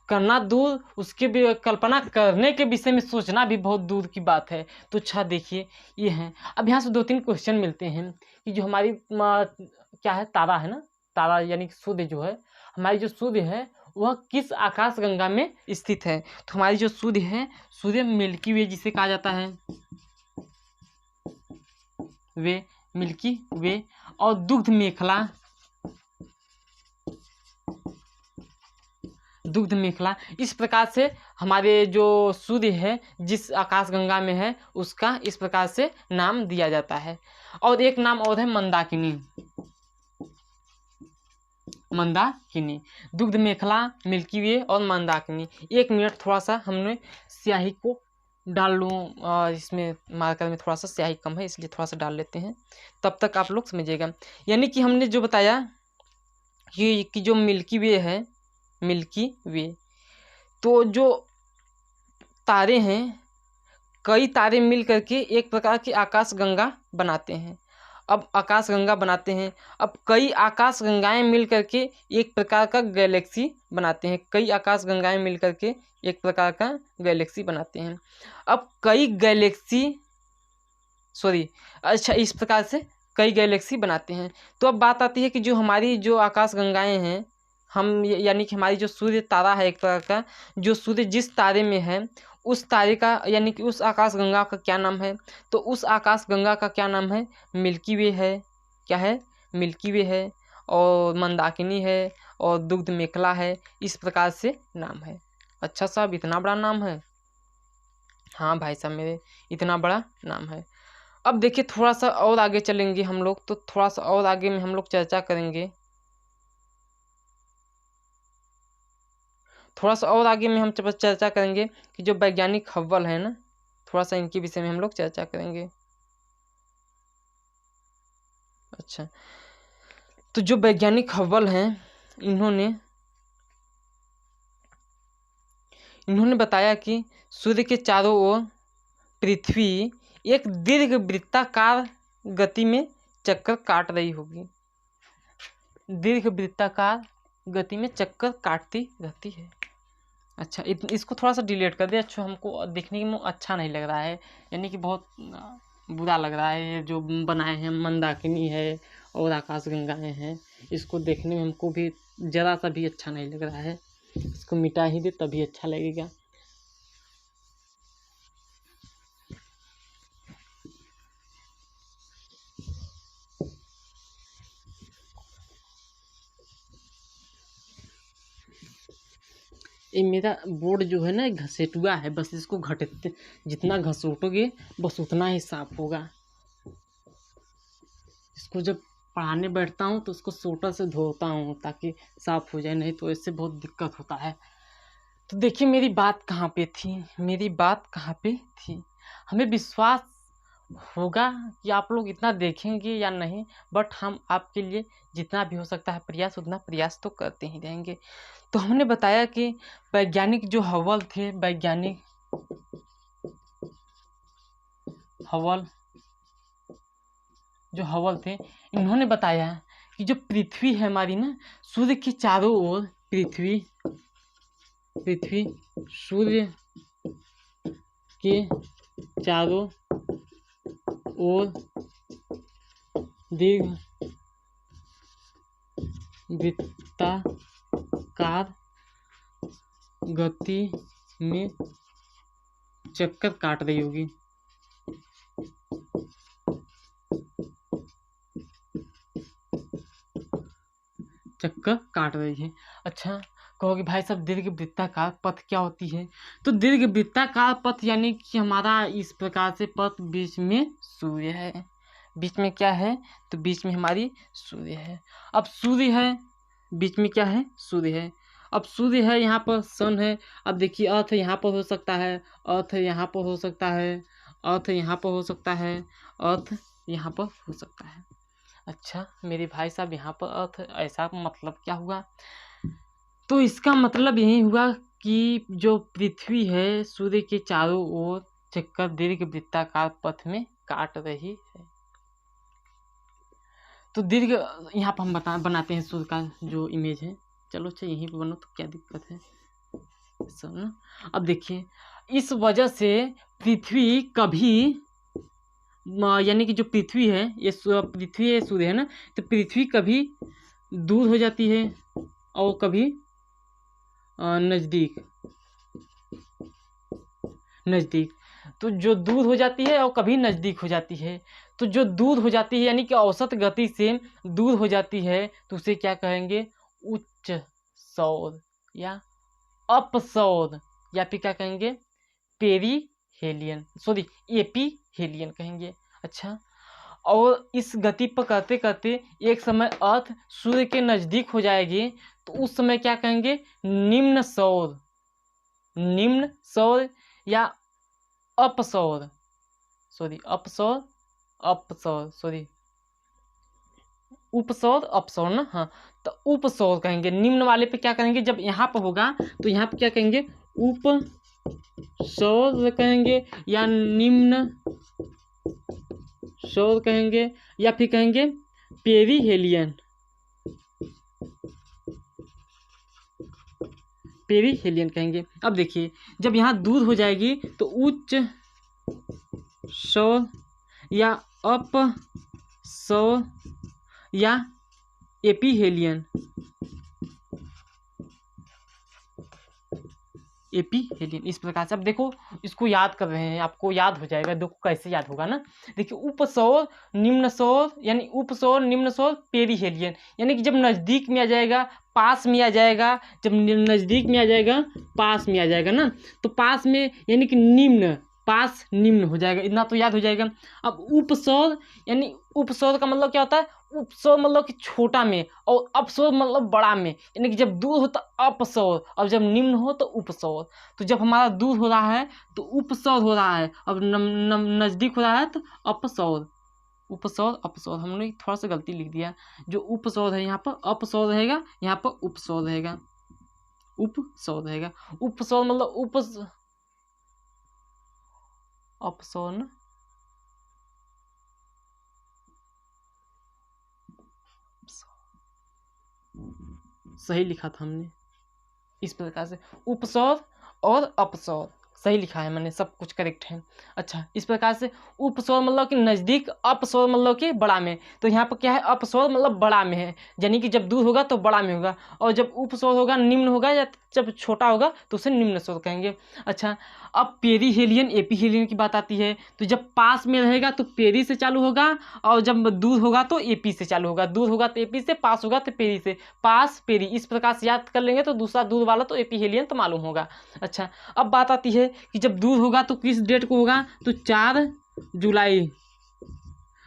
करना दूर, उसके भी कल्पना करने के विषय में सोचना भी बहुत दूर की बात है। तो अच्छा देखिए, ये है। अब यहाँ से 2-3 क्वेश्चन मिलते हैं कि जो हमारी क्या है, तारा है ना, तारा यानी कि सूर्य जो है, हमारी जो सूर्य है वह किस आकाश गंगा में स्थित है। तो हमारी जो सूर्य है, सूर्य मिल्की वे जिसे कहा जाता है, वे मिल्की वे, और दुग्ध मेखला, इस प्रकार से हमारे जो सूर्य है जिस आकाश गंगा में है उसका इस प्रकार से नाम दिया जाता है। और एक नाम और है मंदाकिनी, दुग्ध मेखला, मिल्की वे और मंदाकिनी। 1 मिनट थोड़ा सा हमने स्याही को डाल लूँ, इसमें मार्कर में थोड़ा सा स्याही कम है इसलिए थोड़ा सा डाल लेते हैं, तब तक आप लोग समझिएगा। यानी कि हमने जो बताया कि जो मिल्की वे है, मिल्की वे, तो जो तारे हैं, कई तारे मिल करके एक प्रकार की आकाश गंगा बनाते हैं। अब आकाश गंगा बनाते हैं, अब कई आकाश गंगाएं मिल करके एक प्रकार का गैलेक्सी बनाते हैं। कई आकाश गंगाएं मिल करके एक प्रकार का गैलेक्सी बनाते हैं। अब कई गैलेक्सी अच्छा, इस प्रकार से कई गैलेक्सी बनाते हैं। तो अब बात आती है कि जो हमारी जो आकाश गंगाएं हैं, हम यानी कि हमारी जो सूर्य तारा है एक प्रकार का, जो सूर्य जिस तारे में है उस तारे का यानी कि उस आकाश गंगा का क्या नाम है। तो उस आकाश गंगा का क्या नाम है, मिल्की वे है। क्या है, मिल्की वे है, और मंदाकिनी है, और दुग्ध मेखला है, इस प्रकार से नाम है। अच्छा साहब, इतना बड़ा नाम है। हाँ भाई साहब मेरे, इतना बड़ा नाम है। अब देखिए, थोड़ा सा और आगे चलेंगे हम लोग, तो थोड़ा सा और आगे में हम लोग चर्चा करेंगे। थोड़ा सा और आगे में हम चर्चा करेंगे कि जो वैज्ञानिक हब्बल है ना, थोड़ा सा इनके विषय में हम लोग चर्चा करेंगे। अच्छा, तो जो वैज्ञानिक हब्बल हैं, इन्होंने बताया कि सूर्य के चारों ओर पृथ्वी एक दीर्घ वृत्ताकार गति में चक्कर काट रही होगी। दीर्घ वृत्ताकार गति में चक्कर काटती रहती है। अच्छा, इसको थोड़ा सा डिलीट कर दे। अच्छा, हमको देखने में अच्छा नहीं लग रहा है, यानी कि बहुत बुरा लग रहा है। ये जो बनाए हैं, मंदाकिनी है और आकाश गंगाएं हैं, इसको देखने में हमको भी ज़रा सा भी अच्छा नहीं लग रहा है। इसको मिटा ही दे तभी अच्छा लगेगा। ये मेरा बोर्ड जो है ना, घसेटुआ है, बस इसको घटते जितना घसोटोगे बस उतना ही साफ होगा। इसको जब पढ़ाने बैठता हूँ तो उसको सोटर से धोता हूँ ताकि साफ हो जाए, नहीं तो इससे बहुत दिक्कत होता है। तो देखिए मेरी बात कहाँ पे थी, मेरी बात कहाँ पे थी। हमें विश्वास होगा कि आप लोग इतना देखेंगे या नहीं, बट हम आपके लिए जितना भी हो सकता है प्रयास, उतना प्रयास तो करते ही रहेंगे। तो हमने बताया कि वैज्ञानिक जो हवल थे, वैज्ञानिक हवल जो हवल थे, इन्होंने बताया कि जो पृथ्वी है हमारी ना, सूर्य के चारों ओर पृथ्वी सूर्य के चारों ओर दीर्घ वृत्ताकार गति में चक्कर काट रही होगी। चक्कर काट रही है। अच्छा, कहोगे भाई साहब दीर्घ वृत्ताकार पथ क्या होती है? तो दीर्घ वृत्ताकार पथ यानी कि हमारा इस प्रकार से पथ, बीच में सूर्य है। बीच में क्या है? तो बीच में हमारी सूर्य है। अब सूर्य है, बीच में क्या है? सूर्य है। अब सूर्य है, यहाँ पर सन है। अब देखिए अर्थ यहाँ पर हो सकता है, अर्थ यहाँ पर हो सकता है, अर्थ यहाँ पर हो सकता है, अर्थ यहाँ पर हो सकता है। अच्छा मेरे भाई साहब, यहाँ पर अर्थ ऐसा मतलब क्या हुआ? तो इसका मतलब यही हुआ कि जो पृथ्वी है सूर्य के चारों ओर चक्कर दीर्घ वृत्ताकार पथ में काट रही है। तो दीर्घ यहाँ पर हम बनाते हैं सूर्य का जो इमेज है। चलो अच्छा यहीं पर बनो तो क्या दिक्कत है सब ना। अब देखिए इस वजह से पृथ्वी कभी यानी कि जो पृथ्वी है, ये पृथ्वी है, सूर्य है ना, तो पृथ्वी कभी दूर हो जाती है और कभी नज़दीक। तो जो दूर हो जाती है और कभी नज़दीक हो जाती है। तो जो दूर हो जाती है यानी कि औसत गति से दूर हो जाती है, तो उसे क्या कहेंगे? उच्च सौर या अपसौर, या फिर क्या कहेंगे? पेरीहेलियन, सॉरी एपीहेलियन कहेंगे। अच्छा, और इस गति पर करते करते एक समय अर्थ सूर्य के नज़दीक हो जाएगी, तो उस समय क्या कहेंगे? निम्न सौर या अपसौर, उपसौर अपसौर ना, हाँ, तो उपसौर कहेंगे। निम्न वाले पे क्या कहेंगे? जब यहाँ पर होगा तो यहाँ पे क्या कहेंगे? उपसौर कहेंगे या निम्न सौर कहेंगे, या फिर कहेंगे पेरीहेलियन कहेंगे। अब देखिए जब यहाँ दूर हो जाएगी तो उच्च सौर या अपसौर या एपीहेलियन इस प्रकार से। अब देखो इसको याद कर रहे हैं, आपको याद हो जाएगा। देखो कैसे याद होगा ना। देखिए उपसौर निम्न सौर यानी उपसौर निम्न सौर पेरीहेलियन, यानी कि जब नज़दीक में आ जाएगा, पास में आ जाएगा, जब नज़दीक में आ जाएगा, पास में आ जाएगा ना, तो पास में यानी कि निम्न, पास निम्न हो जाएगा, इतना तो याद हो जाएगा। अब उपसौर यानी उपसौर का मतलब क्या होता है? उपसौर मतलब कि छोटा में, और अपसौर मतलब बड़ा में, यानी कि जब दूर हो तो अपसौर और जब निम्न हो तो उपसौर। तो जब हमारा दूर हो रहा है तो उपसौर हो रहा है, अब नज़दीक हो रहा है तो अपसौर। उपसौर अपसौर हमने थोड़ा सा गलती लिख दिया। जो उपसौर है यहाँ पर अपसौर रहेगा, यहाँ पर उपसौर रहेगा, उपसौर रहेगा। उपसौर मतलब अपसौर ना, सही लिखा था हमने इस प्रकार से। उपसौर और अपसौर सही लिखा है मैंने, सब कुछ करेक्ट है। अच्छा, इस प्रकार से उपसौर मतलब कि नज़दीक, अपसौर मतलब कि बड़ा में। तो यहाँ पर क्या है? अपसौर मतलब बड़ा में है, यानी कि जब दूर होगा तो बड़ा में होगा, और जब उपसौर होगा निम्न होगा, या जब छोटा होगा तो उसे निम्न सौर कहेंगे। अच्छा, अब पेरीहेलियन एपीहेलियन की बात आती है। तो जब पास में रहेगा तो पेरी से चालू होगा, और जब दूर होगा तो एपी से चालू होगा। दूर होगा तो एपी से, पास होगा तो पेरी से। पास पेरी इस प्रकार से याद कर लेंगे तो दूसरा दूर वाला तो एपीहेलियन तो मालूम होगा। अच्छा, अब बात आती है कि जब दूर होगा तो किस डेट को होगा? तो 4 जुलाई।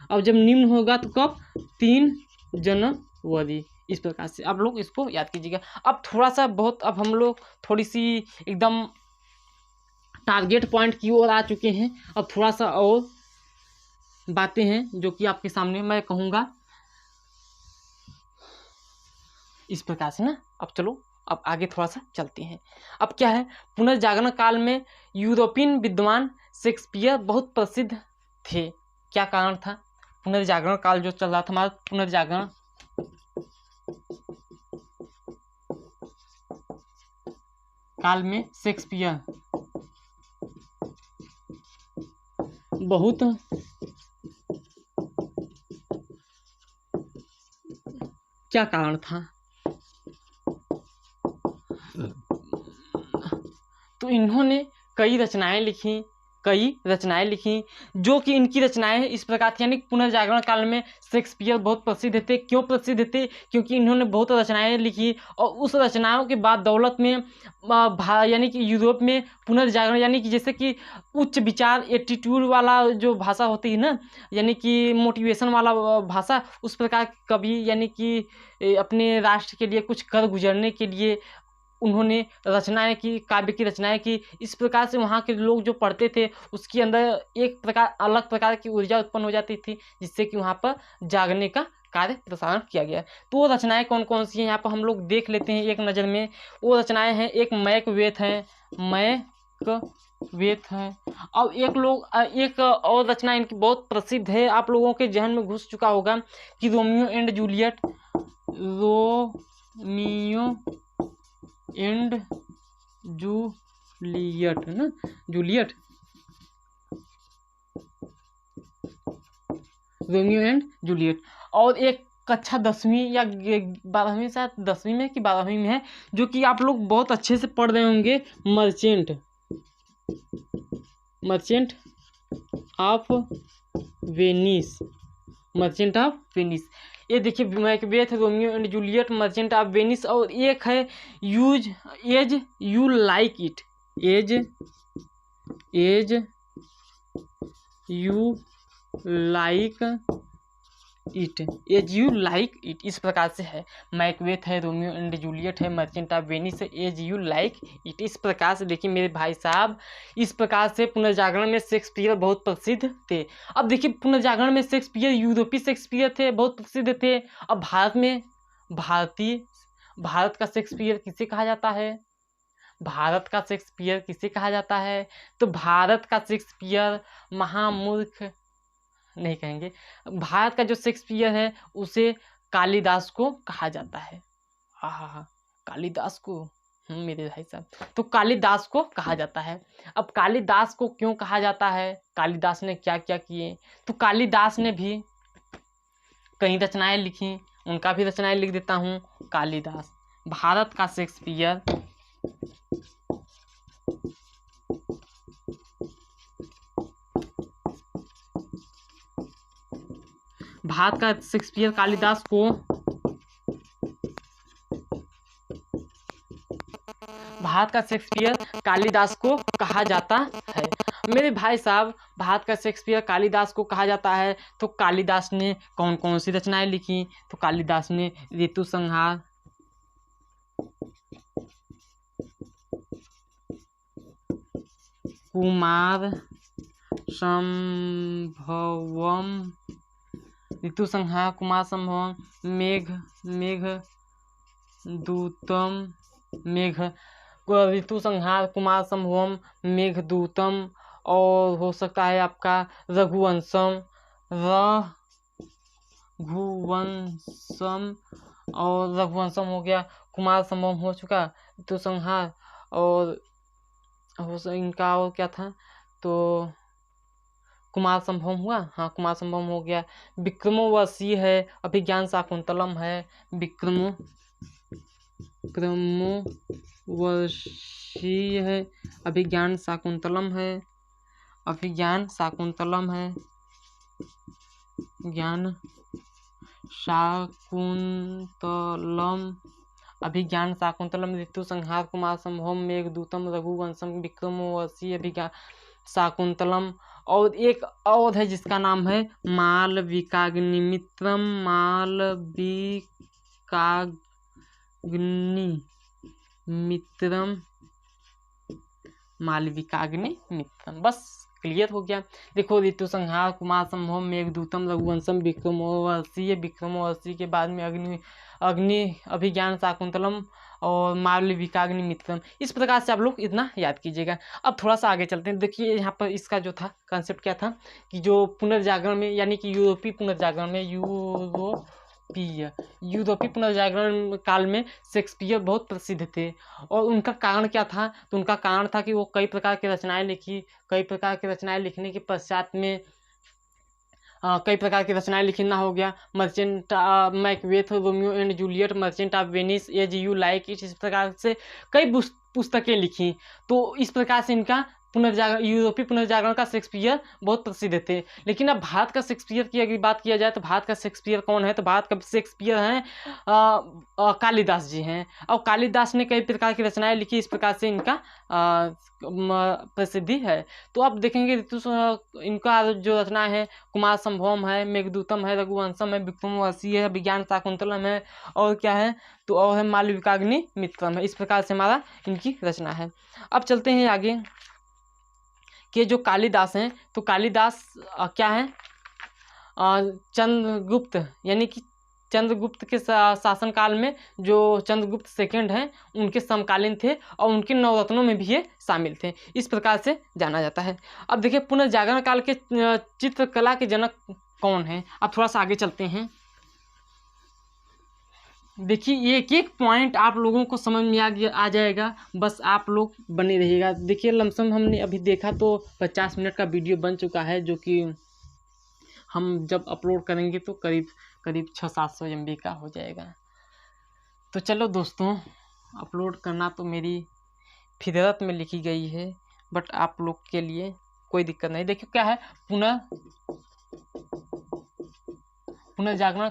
और जब निम्न होगा तो कब? 3 जनवरी। इस प्रकार से आप लोग इसको याद कीजिएगा। अब थोड़ा सा बहुत अब हम लोग थोड़ी सी एकदम टारगेट पॉइंट की ओर आ चुके हैं। अब थोड़ा सा और बातें हैं जो कि आपके सामने मैं कहूँगा इस प्रकार से ना। अब चलो अब आगे थोड़ा सा चलते हैं। अब क्या है, पुनर्जागरण काल में यूरोपियन विद्वान शेक्सपियर बहुत प्रसिद्ध थे। क्या कारण था? पुनर्जागरण काल जो चल रहा था हमारा, पुनर्जागरण काल में शेक्सपियर बहुत क्या कारण था? तो इन्होंने कई रचनाएं लिखी जो कि इनकी रचनाएं इस प्रकार थी, यानी पुनर्जागरण काल में शेक्सपियर बहुत प्रसिद्ध थे। क्यों प्रसिद्ध थे? क्योंकि इन्होंने बहुत रचनाएं लिखी और उस रचनाओं के बाद दौलत में यानी कि यूरोप में पुनर्जागरण, यानी कि जैसे कि उच्च विचार एटीट्यूड वाला जो भाषा होती है ना, यानी कि मोटिवेशन वाला भाषा, उस प्रकार कवि यानी कि अपने राष्ट्र के लिए कुछ कर गुजरने के लिए उन्होंने रचनाएं की, काव्य की रचनाएं की। इस प्रकार से वहाँ के लोग जो पढ़ते थे उसके अंदर एक प्रकार अलग प्रकार की ऊर्जा उत्पन्न हो जाती थी, जिससे कि वहाँ पर जागने का कार्य प्रसारण किया गया। तो वो रचनाएं कौन कौन सी हैं यहाँ पर हम लोग देख लेते हैं एक नज़र में। वो रचनाएं हैं, एक मैकबेथ है, मैकबेथ है। और एक और रचना इनकी बहुत प्रसिद्ध है, आप लोगों के जहन में घुस चुका होगा कि Romeo and Juliet. Romeo and Juliet है ना, जूलियट, रोमियो एंड जूलियट। और एक कक्षा 10वीं या 12वीं, शायद 10वीं में कि 12वीं में है, जो कि आप लोग बहुत अच्छे से पढ़ रहे होंगे, merchant of Venice, merchant of Venice. ये देखिए, Macbeth, Romeo and Juliet, merchant of Venice. और एक है as you like it, as you like it, इस प्रकार से है। मैकबेथ है, रोमियो एंड जूलियट है, मर्चेंट ऑफ वेनिस है, एज यू लाइक इट। इस प्रकार से देखिए मेरे भाई साहब, इस प्रकार से पुनर्जागरण में शेक्सपियर बहुत प्रसिद्ध थे। अब देखिए, पुनर्जागरण में शेक्सपियर यूरोपीय शेक्सपियर थे, बहुत प्रसिद्ध थे। अब भारत में भारत का शेक्सपियर किसे कहा जाता है? भारत का शेक्सपियर किसे कहा जाता है? तो भारत का शेक्सपियर महामूर्ख नहीं कहेंगे, भारत का जो शेक्सपियर है उसे कालिदास को कहा जाता है। हाँ, कालिदास को, मेरे भाई साहब, तो कालिदास को कहा जाता है। अब कालिदास को क्यों कहा जाता है? कालिदास ने क्या क्या किए? तो कालिदास ने भी कई रचनाएं लिखी, उनका भी रचनाएं लिख देता हूँ। कालिदास, भारत का शेक्सपियर, भारत का शेक्सपियर कालिदास को, भारत का शेक्सपियर कालिदास को कहा जाता है। मेरे भाई साहब, भारत का शेक्सपियर कालिदास को कहा जाता है। तो कालिदास ने कौन कौन सी रचनाएं लिखी? तो कालिदास ने ऋतु संहार, कुमार संभवम, ऋतु संहार, कुमार संभवम, ऋतु संहार, कुमार संभवम, मेघदूतम, और हो सकता है आपका रघुवंशम, और रघुवंशम हो गया, कुमार संभवम हो चुका, ऋतु संहार, और इनका और क्या था? तो कुमार संभवम हुआ, हाँ कुमार संभवम हो गया। विक्रमोर्वशीय है, अभिज्ञान शाकुंतलम है, विक्रमोर्वशीय है, अभिज्ञान शाकुंतलम है, ज्ञान शाकुंतलम, अभिज्ञान शाकुंतलम, ऋतु संहार, कुमार संभवम, मेघदूतम, रघुवंशम, विक्रमोर्वशीय, अभिज्ञान शाकुंतलम। और एक और है जिसका नाम है मालविकाग्निमित्रम, मालविकाग्निमित्रम, मालविकाग्निमित्रम। बस क्लियर हो गया। देखो ऋतु संहार, कुमार संभव, मेघदूतम, रघुवंशम, विक्रमोर्वशीय के बाद में अग्नि अभिज्ञान, शाकुंतलम और मालविकाग्निमित्रम। इस प्रकार से आप लोग इतना याद कीजिएगा। अब थोड़ा सा आगे चलते हैं। देखिए यहाँ पर इसका जो था कंसेप्ट क्या था कि जो पुनर्जागरण में, यानी कि यूरोपीय पुनर्जागरण में, यूरोपीय पुनर्जागरण काल में शेक्सपियर बहुत प्रसिद्ध थे। और उनका कारण क्या था? तो उनका कारण था कि वो कई प्रकार की रचनाएं लिखी। कई प्रकार की रचनाएं लिखने के पश्चात में कई प्रकार की रचनाएं लिखना हो गया। Merchant Macbeth, Romeo and Juliet, merchant of Venice, as you like it, इस प्रकार से कई पुस्तकें लिखी। तो इस प्रकार से इनका पुनर्जागरण, यूरोपीय पुनर्जागरण का शेक्सपियर बहुत प्रसिद्ध थे। लेकिन अब भारत का शेक्सपियर की अगर बात किया जाए तो भारत का शेक्सपियर कौन है? तो भारत का शेक्सपियर हैं कालिदास जी हैं। और कालिदास ने कई प्रकार की रचनाएं लिखी। इस प्रकार से इनका प्रसिद्धि है। तो अब देखेंगे इनका जो रचना है, कुमार संभवम है, मेघदूतम है, रघुवंशम है, विक्रमोर्वशीय है, विज्ञान शाकुंतलम है, और क्या है तो और है मालविकाग्निमित्रम है। इस प्रकार से हमारा इनकी रचना है। अब चलते हैं आगे कि जो कालिदास हैं, तो कालिदास क्या है? चंद्रगुप्त, यानी कि चंद्रगुप्त के शासनकाल में जो चंद्रगुप्त सेकंड हैं उनके समकालीन थे और उनके नवरत्नों में भी ये शामिल थे। इस प्रकार से जाना जाता है। अब देखिए पुनर्जागरण काल के चित्रकला के जनक कौन हैं? अब थोड़ा सा आगे चलते हैं। देखिए एक एक पॉइंट आप लोगों को समझ में आ जाएगा, बस आप लोग बने रहिएगा। देखिए लमसम हमने अभी देखा तो 50 मिनट का वीडियो बन चुका है, जो कि हम जब अपलोड करेंगे तो करीब 600-700 MB का हो जाएगा। तो चलो दोस्तों, अपलोड करना तो मेरी फितरत में लिखी गई है, बट आप लोग के लिए कोई दिक्कत नहीं। देखिए क्या है, पुनर्जागरण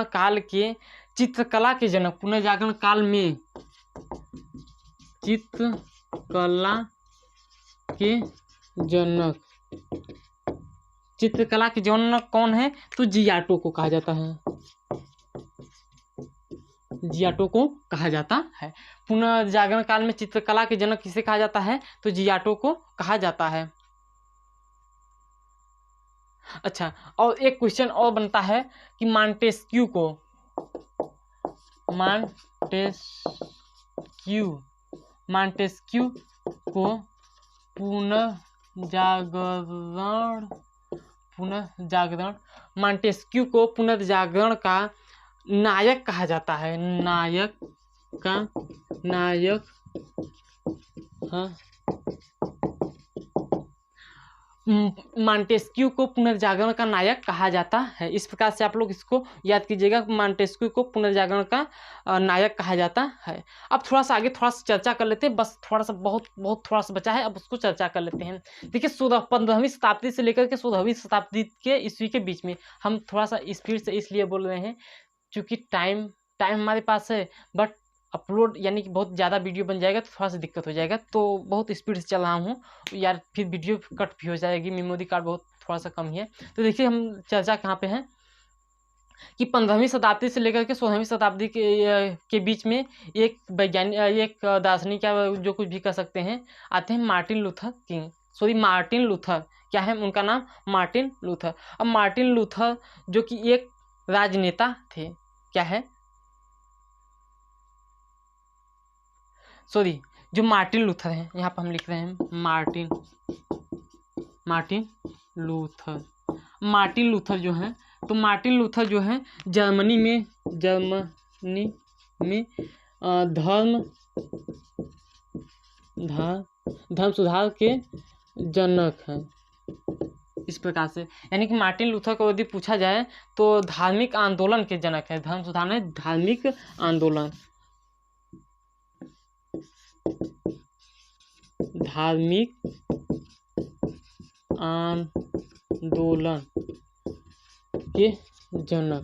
काल के चित्रकला के जनक, पुनर्जागरण काल में चित्रकला के जनक कौन है? तो जियाटो को कहा जाता है। जियाटो को कहा जाता है। पुनर्जागरण काल में चित्रकला के जनक किसे कहा जाता है? तो जियाटो को कहा जाता है। अच्छा, और एक क्वेश्चन और बनता है कि मॉन्टेस्क्यू को पुनर्जागरण का नायक कहा जाता है। मॉन्टेस्क्यू को पुनर्जागरण का नायक कहा जाता है। इस प्रकार से आप लोग इसको याद कीजिएगा, मॉन्टेस्क्यू को पुनर्जागरण का नायक कहा जाता है। अब थोड़ा सा आगे थोड़ा सा चर्चा कर लेते हैं, बस थोड़ा सा बहुत थोड़ा सा बचा है, अब उसको चर्चा कर लेते हैं। देखिए 15वीं शताब्दी से लेकर के 16वीं शताब्दी के ईस्वी के बीच में, हम थोड़ा सा स्पीड से इसलिए बोल रहे हैं क्योंकि टाइम हमारे पास है, बट अपलोड यानी कि बहुत ज़्यादा वीडियो बन जाएगा तो थोड़ा सा दिक्कत हो जाएगा, तो बहुत स्पीड से चल रहा हूँ यार, फिर वीडियो कट भी हो जाएगी, मेमोरी कार्ड बहुत थोड़ा सा कम ही है। तो देखिए हम चर्चा कहाँ पे हैं कि 15वीं शताब्दी से लेकर के 16वीं शताब्दी के बीच में एक वैज्ञानिक, एक दार्शनिक, या जो कुछ भी कर सकते हैं, आते हैं मार्टिन लूथर। क्या है उनका नाम? Martin Luther. अब मार्टिन लूथर जो कि एक राजनेता थे, क्या है जो मार्टिन लूथर हैं, यहाँ पर हम लिख रहे हैं मार्टिन लूथर जो हैं, तो मार्टिन लूथर जो हैं जर्मनी में धर्म सुधार के जनक हैं। इस प्रकार से, यानी कि मार्टिन लूथर को यदि पूछा जाए तो धार्मिक आंदोलन के जनक है। धर्म सुधार में धार्मिक आंदोलन के जनक,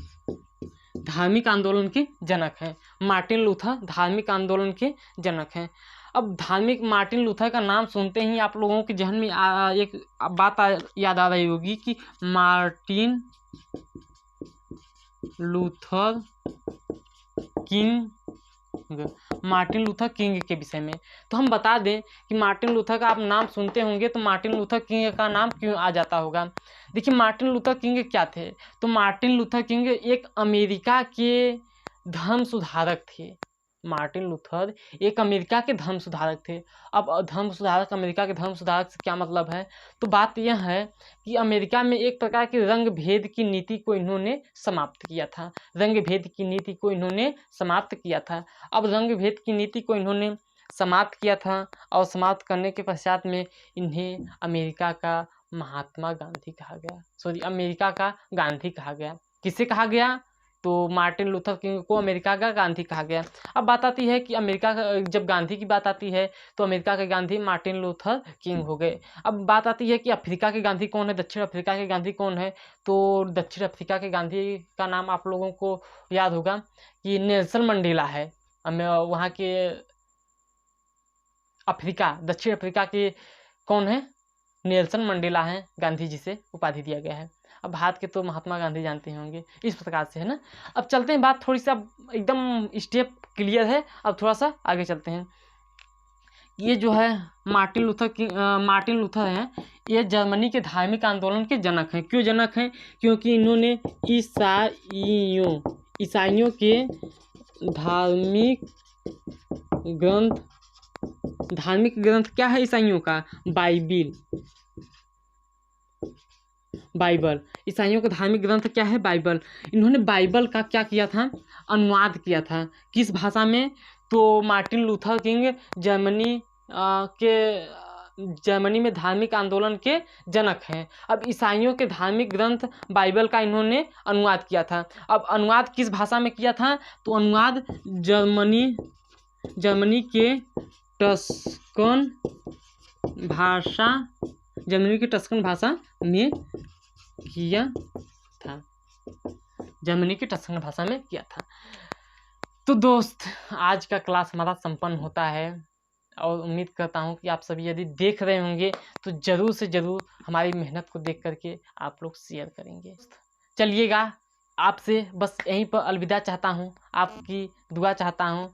धार्मिक आंदोलन के जनक हैं मार्टिन लूथर, धार्मिक आंदोलन के जनक हैं। अब मार्टिन लूथर का नाम सुनते ही आप लोगों के जहन में एक बात याद आ रही होगी कि Martin Luther king, Martin Luther king के विषय में। तो हम बता दें कि मार्टिन लूथर का आप नाम सुनते होंगे तो मार्टिन लूथर किंग का नाम क्यों आ जाता होगा। देखिए मार्टिन लूथर किंग क्या थे, तो मार्टिन लूथर किंग एक अमेरिका के धर्म सुधारक थे। मार्टिन लूथर एक अमेरिका के धर्म सुधारक थे। अब धर्म सुधारक, अमेरिका के धर्म सुधारक से क्या मतलब है, तो बात यह है कि अमेरिका में एक प्रकार की रंग भेद की नीति को इन्होंने समाप्त किया था। रंग भेद की नीति को इन्होंने समाप्त किया था। अब रंग भेद की नीति को इन्होंने समाप्त किया था और समाप्त करने के पश्चात में इन्हें अमेरिका का महात्मा गांधी कहा गया, सॉरी अमेरिका का गांधी कहा गया। किसे कहा गया, तो मार्टिन लूथर किंग को अमेरिका का गांधी कहा गया। अब बात आती है कि अमेरिका का, जब गांधी की बात आती है तो अमेरिका के गांधी मार्टिन लूथर किंग हो गए। अब बात आती है कि अफ्रीका के गांधी कौन है, दक्षिण अफ्रीका के गांधी कौन है, तो दक्षिण अफ्रीका के गांधी का नाम आप लोगों को याद होगा कि नेल्सन मंडेला है। वहाँ के अफ्रीका, दक्षिण अफ्रीका के कौन है, नेल्सन मंडेला हैं, गांधी जी से उपाधि दिया गया है। अब भारत के तो महात्मा गांधी जानते होंगे, इस प्रकार से है ना। अब चलते हैं, बात थोड़ी सी अब एकदम स्टेप क्लियर है, अब थोड़ा सा आगे चलते हैं। ये जो है मार्टिन लूथर हैं, ये जर्मनी के धार्मिक आंदोलन के जनक हैं। क्यों जनक हैं, क्योंकि इन्होंने ईसाइयों के धार्मिक ग्रंथ क्या है ईसाइयों का, बाइबल। ईसाइयों का धार्मिक ग्रंथ क्या है, बाइबल। इन्होंने बाइबल का क्या किया था, अनुवाद किया था। किस भाषा में, तो मार्टिन लूथर किंग जर्मनी में धार्मिक आंदोलन के जनक हैं। अब ईसाइयों के धार्मिक ग्रंथ बाइबल का इन्होंने अनुवाद किया था। अब अनुवाद किस भाषा में किया था, तो अनुवाद जर्मनी के टस्कन भाषा में किया था। जर्मनी की टस्कन भाषा में किया था। तो दोस्त, आज का क्लास हमारा संपन्न होता है और उम्मीद करता हूँ कि आप सभी यदि देख रहे होंगे तो ज़रूर से ज़रूर हमारी मेहनत को देख करके आप लोग शेयर करेंगे। चलिएगा, आपसे बस यहीं पर अलविदा चाहता हूँ, आपकी दुआ चाहता हूँ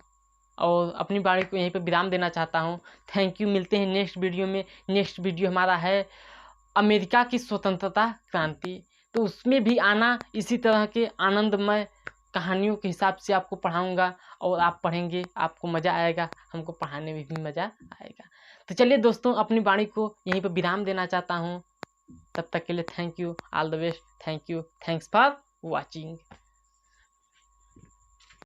और अपनी वाणी को यहीं पर विराम देना चाहता हूँ। Thank you. मिलते हैं नेक्स्ट वीडियो में। नेक्स्ट वीडियो हमारा है अमेरिका की स्वतंत्रता क्रांति, तो उसमें भी आना, इसी तरह के आनंदमय कहानियों के हिसाब से आपको पढ़ाऊंगा और आप पढ़ेंगे, आपको मज़ा आएगा, हमको पढ़ाने में भी मज़ा आएगा। तो चलिए दोस्तों, अपनी वाणी को यहीं पर विराम देना चाहता हूँ। तब तक के लिए thank you, all the best, thank you, thanks for watching.